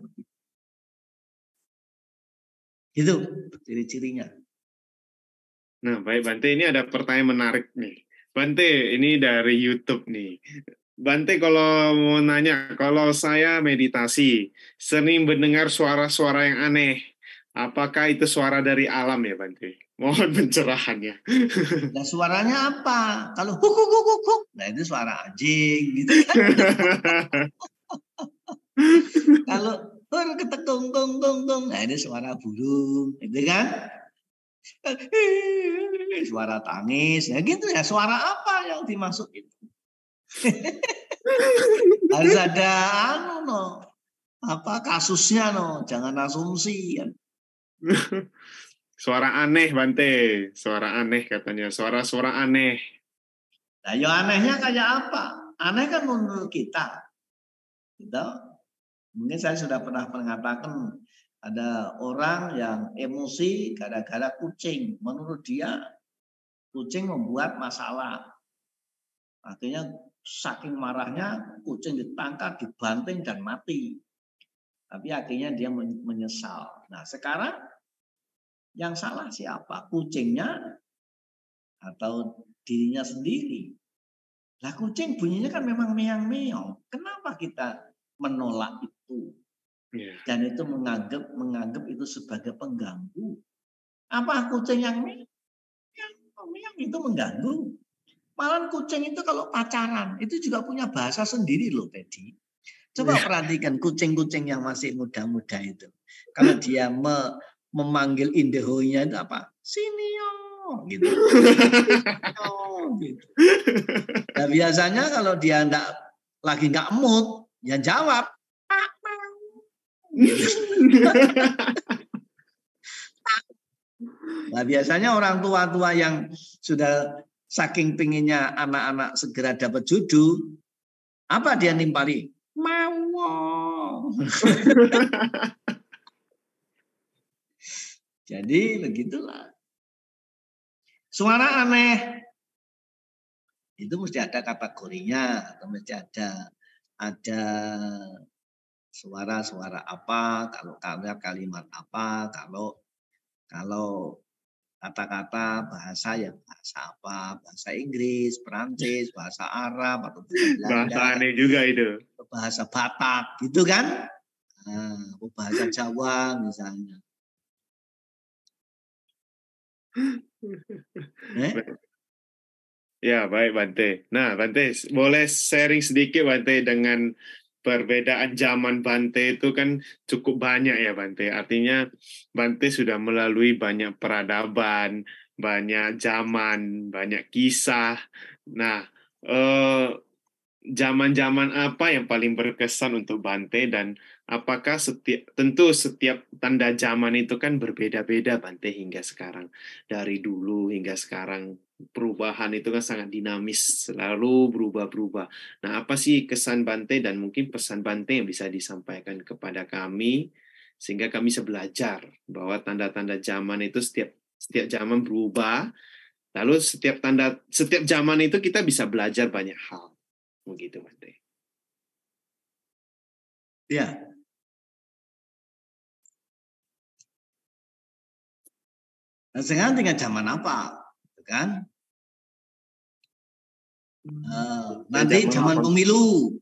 Itu ciri-cirinya. Nah, baik Bante, ini ada pertanyaan menarik nih. Bante, ini dari YouTube nih. Bante kalau mau nanya, kalau saya meditasi, sering mendengar suara-suara yang aneh, apakah itu suara dari alam ya Bante? Mohon pencerahannya. Nah suaranya apa? Kalau huk huk huk huk huk, nah itu suara anjing gitu kan. Kalau ketekung tung tung tung, nah ini suara burung, gitu kan. Suara tangis, ya gitu ya. Suara apa yang dimaksud itu? Harus ada apa kasusnya jangan asumsi kan. Suara aneh Bante, suara aneh katanya, suara-suara aneh. Nah, ya anehnya kayak apa? Aneh kan menurut kita. Gitu. Mungkin saya sudah pernah mengatakan ada orang yang emosi gara-gara kucing. Menurut dia kucing membuat masalah. Akhirnya saking marahnya kucing ditangkap, dibanting dan mati. Tapi akhirnya dia menyesal. Nah sekarang yang salah siapa? Kucingnya atau dirinya sendiri? Lah kucing bunyinya kan memang meong-meong. Kenapa kita menolak itu? Iya. Dan itu menganggap itu sebagai pengganggu. Apa kucing yang miang itu mengganggu? Malah kucing itu kalau pacaran itu juga punya bahasa sendiri loh, Teddy. Coba perhatikan kucing-kucing yang masih muda-muda itu. Kalau dia memanggil indahonya itu apa? Sini yo, gitu. Gitu. Nah, biasanya kalau dia lagi nggak mood, ya jawab. Gitu. Nah, biasanya orang tua-tua yang sudah saking pinginnya anak-anak segera dapat jodoh, apa dia nimpali? Mau. Jadi begitulah. Suara aneh itu mesti ada kategorinya, atau mesti ada suara-suara apa, kalau kalimat apa, kalau kata-kata bahasa ya bahasa apa, bahasa Inggris, Perancis, bahasa Arab atau Bahasa Belanda, aneh juga itu. bahasa Batak, gitu kan? Nah, bahasa Jawa misalnya. Ya, baik Bante. Nah, Bante, boleh sharing sedikit Bante dengan perbedaan zaman Bante itu kan cukup banyak ya Bante. Artinya Bante sudah melalui banyak peradaban, banyak zaman, banyak kisah. Nah, zaman-zaman apa yang paling berkesan untuk Bante dan apakah tentu setiap tanda zaman itu kan berbeda-beda Bante hingga sekarang. Dari dulu hingga sekarang perubahan itu kan sangat dinamis, selalu berubah-berubah. Nah, apa sih kesan Bante dan mungkin pesan Bante yang bisa disampaikan kepada kami sehingga kami bisa belajar bahwa tanda-tanda zaman itu setiap zaman berubah. Lalu setiap zaman itu kita bisa belajar banyak hal. Begitu, Bante. Ya. Nah, sekarang tinggal zaman apa, kan? Nanti zaman pemilu,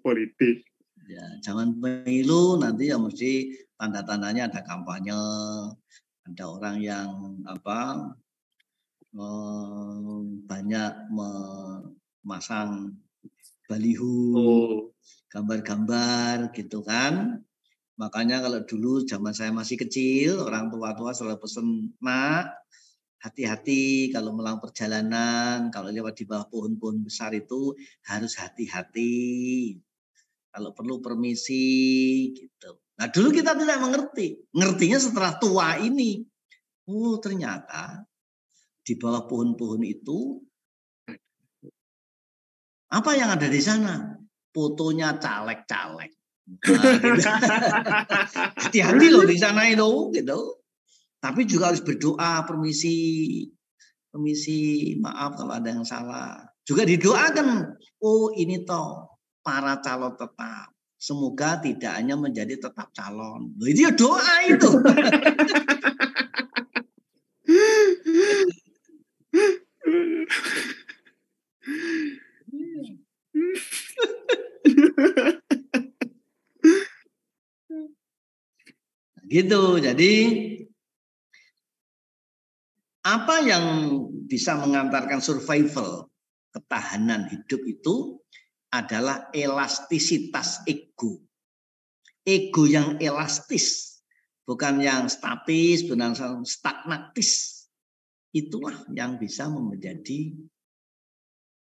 politik. Ya, zaman pemilu nanti ya mesti tanda-tandanya ada kampanye, ada orang yang banyak memasang baliho, gambar-gambar gitu kan. Makanya kalau dulu zaman saya masih kecil, orang tua-tua selalu pesan, "Nak, hati-hati kalau melakukan perjalanan, kalau lewat di bawah pohon-pohon besar itu harus hati-hati. Kalau perlu permisi," gitu. Nah, dulu kita tidak mengerti. Ngertinya setelah tua ini. Oh, ternyata di bawah pohon-pohon itu apa yang ada di sana? Fotonya caleg-caleg. Nah, gitu. Hati-hati loh di sana itu, gitu. Tapi juga harus berdoa, permisi, maaf kalau ada yang salah. Juga didoakan, oh ini toh para calon tetap. Semoga tidak hanya menjadi tetap calon. Loh, itu doa itu. Gitu. Jadi apa yang bisa mengantarkan survival, ketahanan hidup itu adalah elastisitas ego. Ego yang elastis, bukan yang statis, bukan yang stagnatis. Itulah yang bisa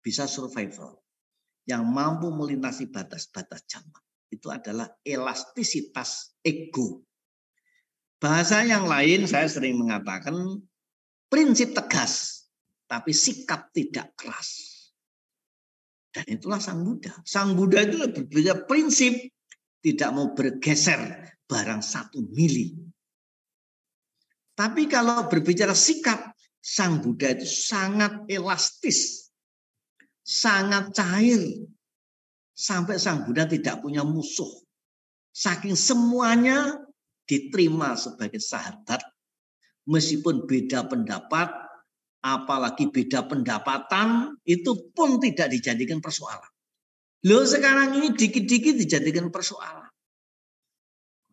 bisa survival. Yang mampu melintasi batas-batas zaman. Itu adalah elastisitas ego. Bahasa yang lain saya sering mengatakan prinsip tegas, tapi sikap tidak keras. Dan itulah Sang Buddha. Sang Buddha itu berbeda prinsip, tidak mau bergeser barang 1 mili. Tapi kalau berbicara sikap, Sang Buddha itu sangat elastis, sangat cair. Sampai Sang Buddha tidak punya musuh. Saking semuanya diterima sebagai sahabat, meskipun beda pendapat, apalagi beda pendapatan, itu pun tidak dijadikan persoalan. Loh sekarang ini dikit-dikit dijadikan persoalan.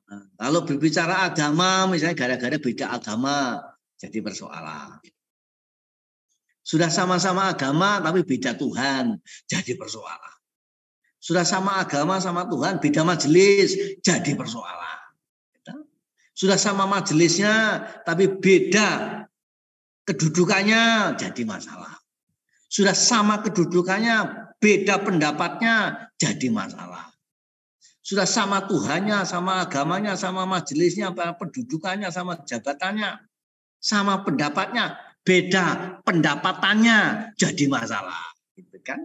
Nah, kalau berbicara agama, misalnya gara-gara beda agama, jadi persoalan. Sudah sama-sama agama, tapi beda Tuhan, jadi persoalan. Sudah sama agama, sama Tuhan, beda majelis, jadi persoalan. Sudah sama majelisnya, tapi beda kedudukannya, jadi masalah. Sudah sama kedudukannya, beda pendapatnya, jadi masalah. Sudah sama Tuhannya, sama agamanya, sama majelisnya, pendudukannya, sama jabatannya, sama pendapatnya, beda pendapatannya, jadi masalah. Gitu kan?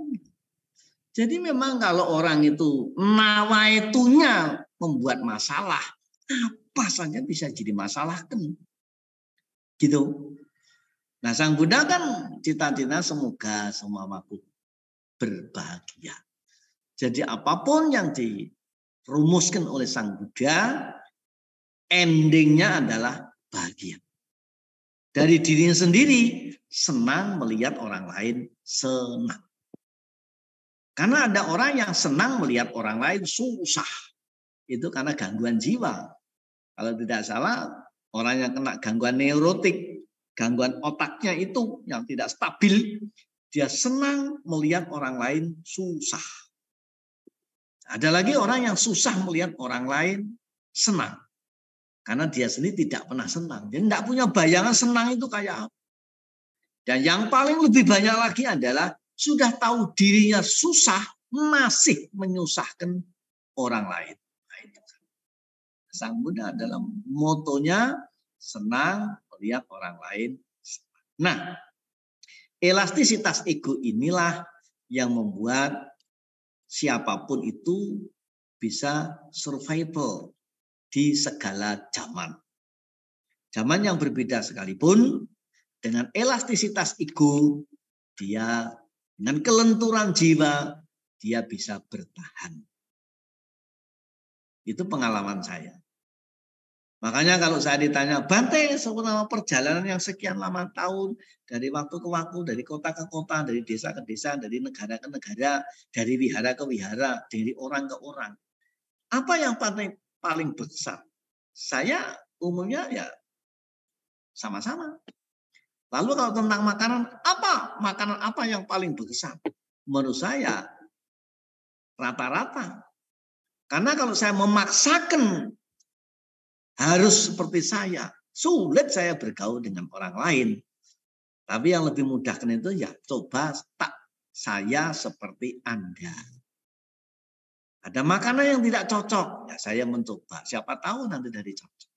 Jadi memang kalau orang itu nawaitunya membuat masalah, apa saja bisa jadi masalah kan? Gitu. Nah, Sang Buddha kan cita-cita semoga semua makhluk berbahagia. Jadi apapun yang dirumuskan oleh Sang Buddha, endingnya adalah bahagia. Dari dirinya sendiri, senang melihat orang lain senang. Karena ada orang yang senang melihat orang lain susah. Itu karena gangguan jiwa. Kalau tidak salah, orang yang kena gangguan neurotik, gangguan otaknya itu yang tidak stabil, dia senang melihat orang lain susah. Ada lagi orang yang susah melihat orang lain senang. Karena dia sendiri tidak pernah senang. Dia tidak punya bayangan senang itu kayak apa. Dan yang paling lebih banyak lagi adalah sudah tahu dirinya susah, masih menyusahkan orang lain. Nah, itu. Sang Buddha adalah motonya senang melihat orang lain. Nah, elastisitas ego inilah yang membuat siapapun itu bisa survival di segala zaman. Zaman yang berbeda sekalipun, dengan elastisitas ego, dia dengan kelenturan jiwa, dia bisa bertahan. Itu pengalaman saya. Makanya kalau saya ditanya, Bante, selama perjalanan yang sekian lama tahun, dari waktu ke waktu, dari kota ke kota, dari desa ke desa, dari negara ke negara, dari wihara ke wihara, dari orang ke orang. Apa yang paling besar? Saya umumnya ya sama-sama. Lalu kalau tentang makanan apa yang paling besar? Menurut saya rata-rata. Karena kalau saya memaksakan harus seperti saya, sulit saya bergaul dengan orang lain. Tapi yang lebih mudahkan itu ya coba tak saya seperti Anda. Ada makanan yang tidak cocok, ya saya mencoba. Siapa tahu nanti dari cocok.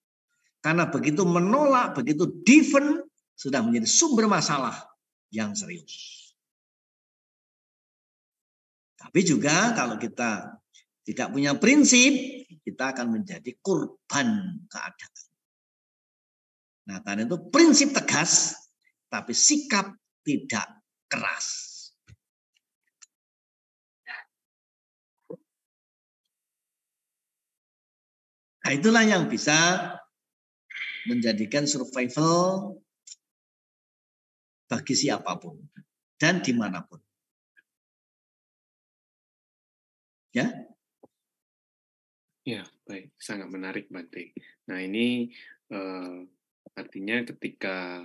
Karena begitu menolak, begitu defend, sudah menjadi sumber masalah yang serius. Tapi juga kalau kita tidak punya prinsip, kita akan menjadi korban keadaan. Nah, karena itu prinsip tegas, tapi sikap tidak keras. Nah, itulah yang bisa menjadikan survival bagi siapapun dan dimanapun. Ya. Ya, baik. Sangat menarik, Bante. Nah, ini artinya ketika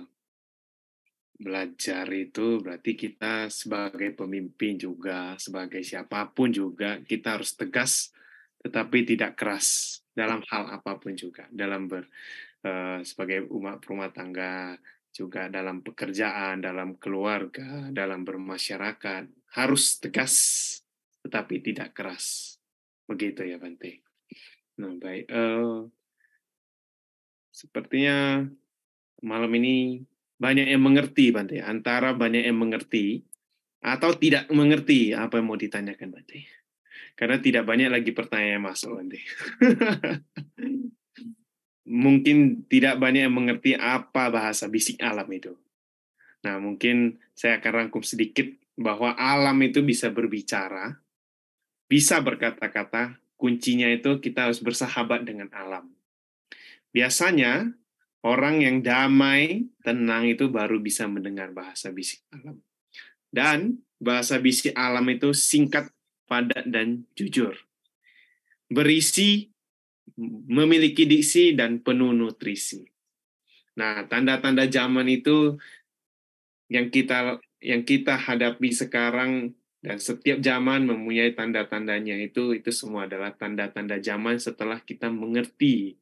belajar itu berarti kita sebagai pemimpin juga, sebagai siapapun juga, kita harus tegas tetapi tidak keras dalam hal apapun juga. Dalam sebagai umat rumah tangga, juga dalam pekerjaan, dalam keluarga, dalam bermasyarakat, harus tegas tetapi tidak keras. Begitu ya, Bante. Nah, baik. Sepertinya malam ini banyak yang mengerti, Bante. Antara banyak yang mengerti atau tidak mengerti apa yang mau ditanyakan, Bante. Karena tidak banyak lagi pertanyaan yang masuk, Bante. Mungkin tidak banyak yang mengerti apa bahasa bisik alam itu. Nah, mungkin saya akan rangkum sedikit bahwa alam itu bisa berbicara, bisa berkata-kata. Kuncinya itu kita harus bersahabat dengan alam. Biasanya orang yang damai, tenang itu baru bisa mendengar bahasa bisik alam. Dan bahasa bisik alam itu singkat, padat dan jujur. Berisi, memiliki diksi, dan penuh nutrisi. Nah, tanda-tanda zaman itu yang kita hadapi sekarang, dan setiap zaman mempunyai tanda-tandanya, itu semua adalah tanda-tanda zaman setelah kita mengerti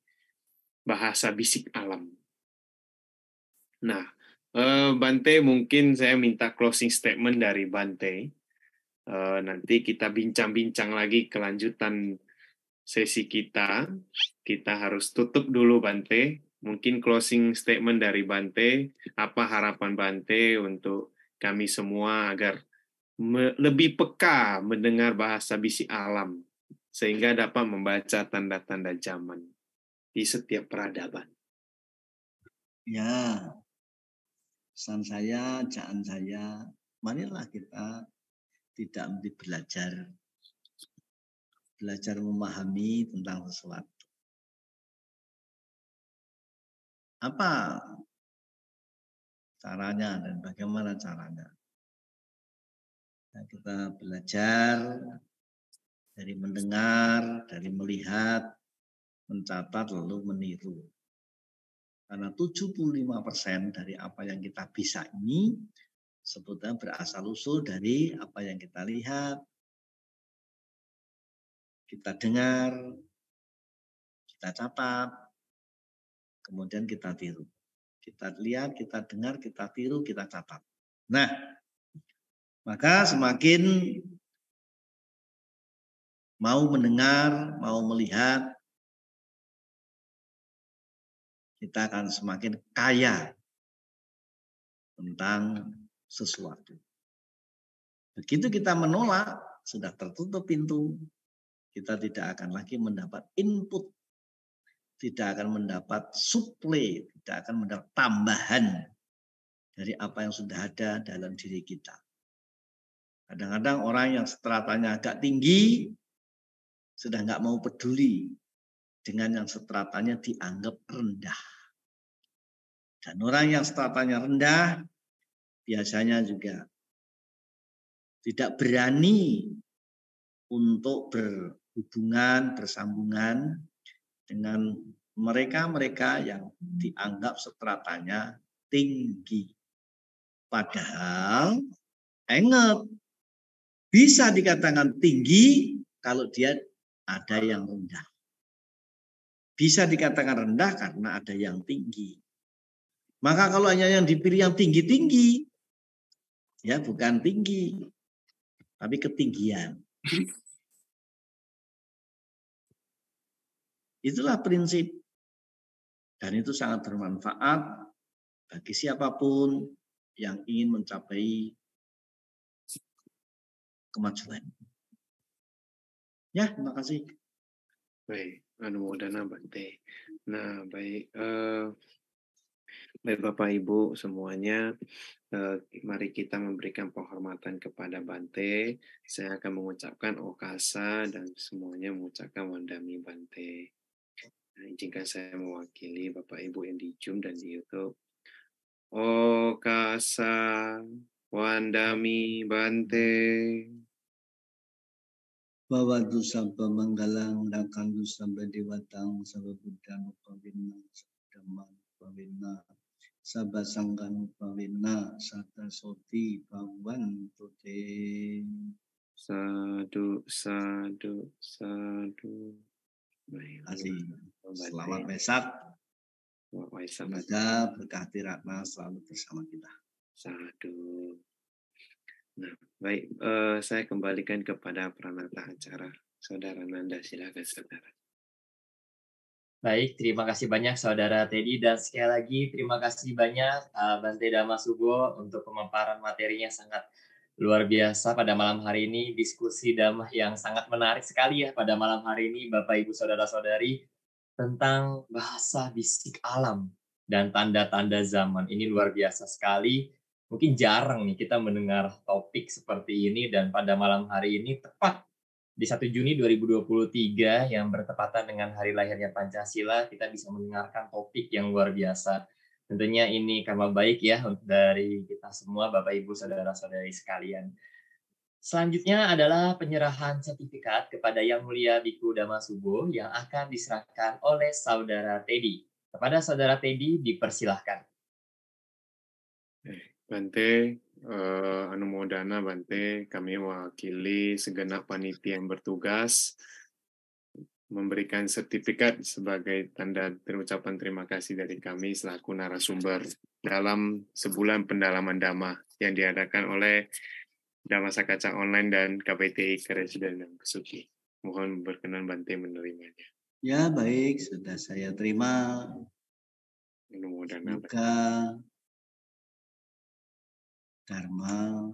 bahasa bisik alam. Nah, Bante, mungkin saya minta closing statement dari Bante. Nanti kita bincang-bincang lagi kelanjutan sesi kita. Kita harus tutup dulu, Bante. Mungkin closing statement dari Bante, apa harapan Bante untuk kami semua agar lebih peka mendengar bahasa bisik alam, sehingga dapat membaca tanda-tanda zaman di setiap peradaban. Ya, pesan saya, caan saya, marilah kita tidak mesti belajar memahami tentang sesuatu. Apa caranya dan bagaimana caranya? Nah, kita belajar dari mendengar, dari melihat, mencatat, lalu meniru. Karena 75% dari apa yang kita bisa ini sebetulnya berasal-usul dari apa yang kita lihat, kita dengar, kita catat, kemudian kita tiru. Kita lihat, kita dengar, kita tiru, kita catat. Nah, maka semakin mau mendengar, mau melihat, kita akan semakin kaya tentang sesuatu. Begitu kita menolak, sudah tertutup pintu. Kita tidak akan lagi mendapat input, tidak akan mendapat suplai, tidak akan mendapat tambahan dari apa yang sudah ada dalam diri kita. Kadang-kadang orang yang stratanya agak tinggi sudah nggak mau peduli dengan yang stratanya dianggap rendah. Dan orang yang stratanya rendah biasanya juga tidak berani untuk berhubungan, bersambungan dengan mereka-mereka yang dianggap stratanya tinggi. Padahal, ingat, bisa dikatakan tinggi kalau dia ada yang rendah. Bisa dikatakan rendah karena ada yang tinggi. Maka kalau hanya yang dipilih yang tinggi-tinggi, ya bukan tinggi, tapi ketinggian. Itulah prinsip. Dan itu sangat bermanfaat bagi siapapun yang ingin mencapai kemajuan. Ya, terima kasih. Baik, Anumodana Bante. Nah, baik. Baik Bapak Ibu semuanya, mari kita memberikan penghormatan kepada Bante. Saya akan mengucapkan Okasa dan semuanya mengucapkan Wandami Bante. Nah, izinkan saya mewakili Bapak Ibu yang di Zoom dan di YouTube. Okasa Wandami Bante. Bawatu sabba manggalang rakantu sabba dewatang sabba buddhanu pawinna sabba dhammanu pawinna sabba sanghanu pawinna satta soti bhavantu te. Sadu, sadu, sadu. Baik, Terima kasih. Selamat Waisak. Semoga berkah Ratna selalu bersama kita. Sadu. Nah, baik, saya kembalikan kepada peranata acara. Saudara Nanda, silakan saudara. Baik, terima kasih banyak Saudara Teddy, dan sekali lagi terima kasih banyak Bante Dhamma Subo untuk pemaparan materinya sangat luar biasa pada malam hari ini. Diskusi Dhamma yang sangat menarik sekali ya pada malam hari ini Bapak Ibu Saudara-saudari tentang bahasa bisik alam dan tanda-tanda zaman. Ini luar biasa sekali. Mungkin jarang nih kita mendengar topik seperti ini, dan pada malam hari ini tepat di 1 Juni 2023 yang bertepatan dengan hari lahirnya Pancasila, kita bisa mendengarkan topik yang luar biasa. Tentunya ini karma baik ya dari kita semua Bapak Ibu Saudara-saudari sekalian. Selanjutnya adalah penyerahan sertifikat kepada Yang Mulia Biku Damasubo yang akan diserahkan oleh Saudara Teddy. Kepada Saudara Teddy dipersilahkan. Bante, Anumodana Bante, kami mewakili segenap panitia yang bertugas memberikan sertifikat sebagai tanda ucapan terima kasih dari kami selaku narasumber dalam sebulan pendalaman Dhamma yang diadakan oleh Dhamma Sakacang Online dan KPTI Keresiden dan Kesuci. Mohon berkenan Bante menerimanya. Ya baik, sudah saya terima. Anumodana Bante. Semoga Dharma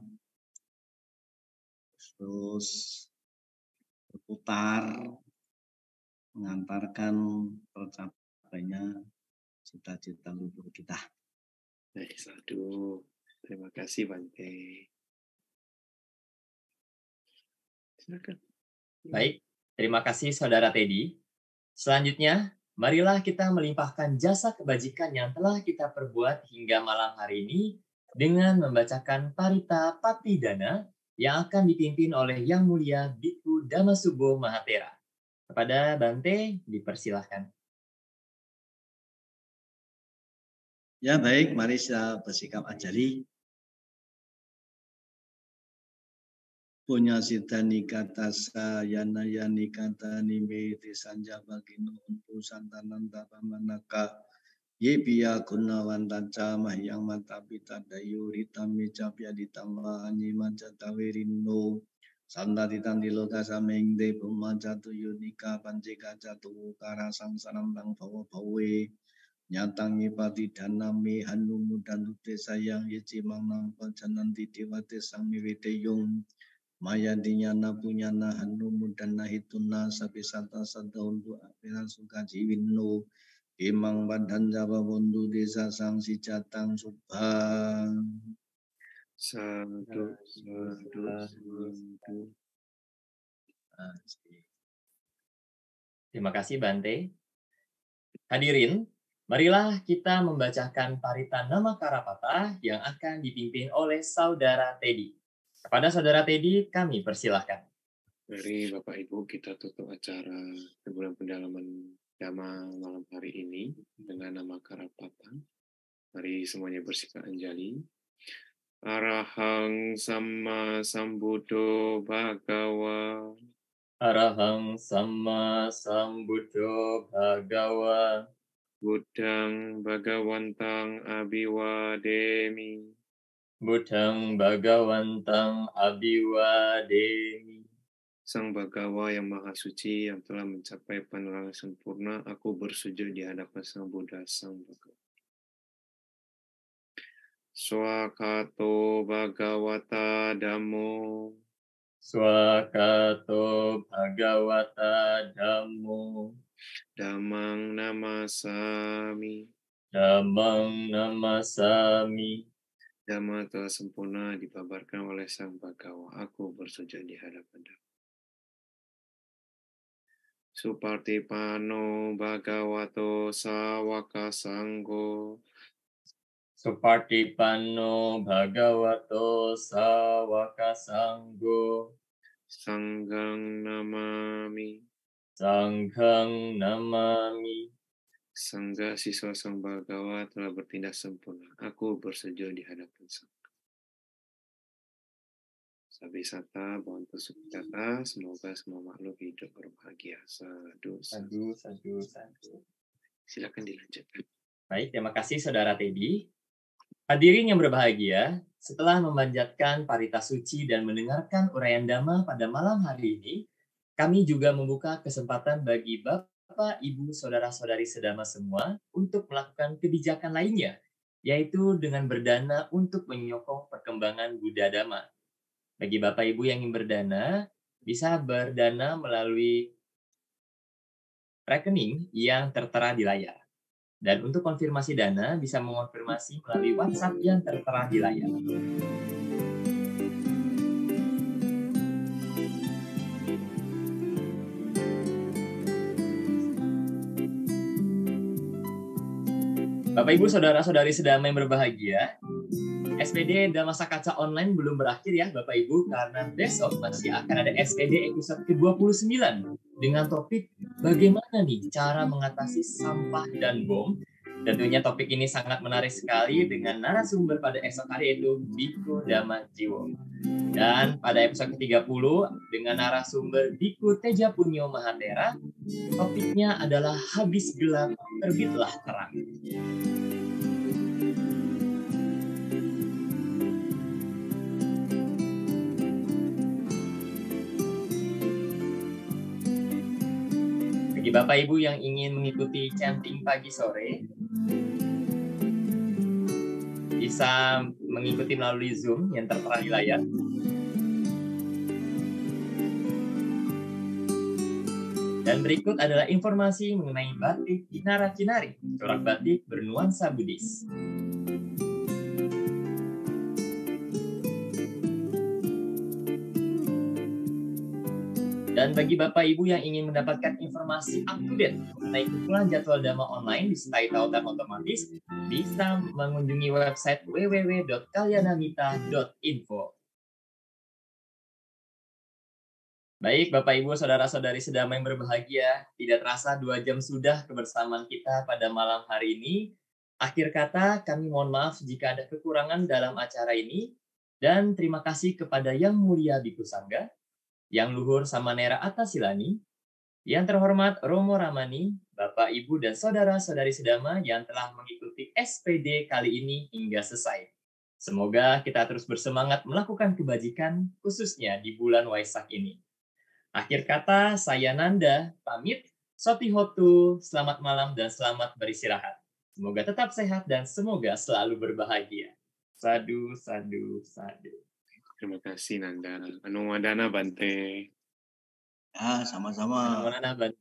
terus berputar mengantarkan tercapainya cita-cita luhur kita. Baik, sadu. Terima kasih Bante. Silakan. Baik, terima kasih Saudara Teddy. Selanjutnya, marilah kita melimpahkan jasa kebajikan yang telah kita perbuat hingga malam hari ini dengan membacakan Parita Patidana yang akan dipimpin oleh Yang Mulia Biku Damasubo Mahatera. Kepada Bante, dipersilahkan. Ya baik, mari kita bersikap ajali. Punya sidani kata sayana yani kata nimiti sanja bagino untu santananda pamanaka yebiya gunawantaca mahyang mata pita dayuri tami capya ditambah anyi mancata wirino santa ditandi loka sameng de pemacatu yunika pancika catu kara samsaram tang bawa bawe nyatang ipati danami hanu mudan lute sayang yeci mangnang pancananti dewate sami wedeyong maya dinyana punyana hanu mudana hituna sapi santa santa untuk apiran suka jiwino imang badan jawa bondu desa sang si jatang subhang Sadu. Terima kasih Bante. Hadirin, marilah kita membacakan Parita Nama Karapata yang akan dipimpin oleh Saudara Teddy. Kepada Saudara Teddy, kami persilahkan. Mari Bapak Ibu kita tutup acara sebulan pendalaman Dhamma malam hari ini dengan nama Karapata. Mari semuanya bersikap anjali. Arahang Sama Sambuddho Bhagawa. Arahang Sama Sambuddho Bhagawa. Buddhang Bhagawantang Abhiwademi. Buddhang Bhagawantang Abhiwademi. Sang Bhagawa yang Maha Suci yang telah mencapai penerangan sempurna, aku bersujud di hadapan Sang Buddha, Sang Bhagawa. Swakato Bhagawata Dhammo. Swakato Bhagawata Dhammo. Dhammang namasami. Dhammang namasami. Dhamma telah sempurna dipaparkan oleh Sang Bhagawa. Aku bersujud di hadapan Dhamma. Supartipano Bhagavato Sawaka Sangho. Supartipano Bhagavato Sawaka Sangho. Sanghang namami. Sanghang namami. Sangga siswa Sang Bhagawa telah bertindak sempurna. Aku bersujud di hadapan Sangga. Sabisata, mohon tusuk kata, semoga semua makhluk hidup berbahagia. Sadu. Sadu. Silakan dilanjutkan. Baik, terima kasih Saudara Teddy. Hadirin yang berbahagia, setelah memanjatkan Parita Suci dan mendengarkan uraian Dhamma pada malam hari ini, kami juga membuka kesempatan bagi Bapak, Ibu, Saudara-saudari sedama semua untuk melakukan kebijakan lainnya, yaitu dengan berdana untuk menyokong perkembangan Buddha Dhamma. Bagi Bapak Ibu yang ingin berdana, bisa berdana melalui rekening yang tertera di layar. Dan untuk konfirmasi dana, bisa mengonfirmasi melalui WhatsApp yang tertera di layar. Bapak Ibu Saudara-saudari sedama yang berbahagia, SPD dan masa kaca online belum berakhir ya Bapak Ibu, karena besok masih akan ada SPD episode ke-29 dengan topik bagaimana nih cara mengatasi sampah dan bom. Tentunya topik ini sangat menarik sekali dengan narasumber pada esok hari yaitu Biku Damanjiwo. Dan pada episode ke-30 dengan narasumber Biku Teja Punyo Mahatera, topiknya adalah habis gelap terbitlah terang. Bagi Bapak Ibu yang ingin mengikuti chanting pagi sore, bisa mengikuti melalui Zoom yang tertera di layar. Dan berikut adalah informasi mengenai batik Kinara Kinari, corak batik bernuansa Buddhis. Dan bagi Bapak Ibu yang ingin mendapatkan informasi up to date mengenai kumpulan jadwal Dhamma online disertai tautan otomatis, bisa mengunjungi website www.kalyanamita.info. Baik Bapak Ibu, Saudara-saudari sedama yang berbahagia, tidak terasa 2 jam sudah kebersamaan kita pada malam hari ini. Akhir kata, kami mohon maaf jika ada kekurangan dalam acara ini, dan terima kasih kepada Yang Mulia Biku Sangga, Yang Luhur Samanera Atasilani, yang terhormat Romo Ramani, Bapak, Ibu, dan Saudara-saudari sedama yang telah mengikuti SPD kali ini hingga selesai. Semoga kita terus bersemangat melakukan kebajikan, khususnya di bulan Waisak ini. Akhir kata, saya Nanda, pamit. Sotihotu, selamat malam dan selamat beristirahat. Semoga tetap sehat dan semoga selalu berbahagia. Sadu, sadu, sadu. Terima kasih Nanda. Anumadana Bante. Ya, sama-sama. Anumadana Bante.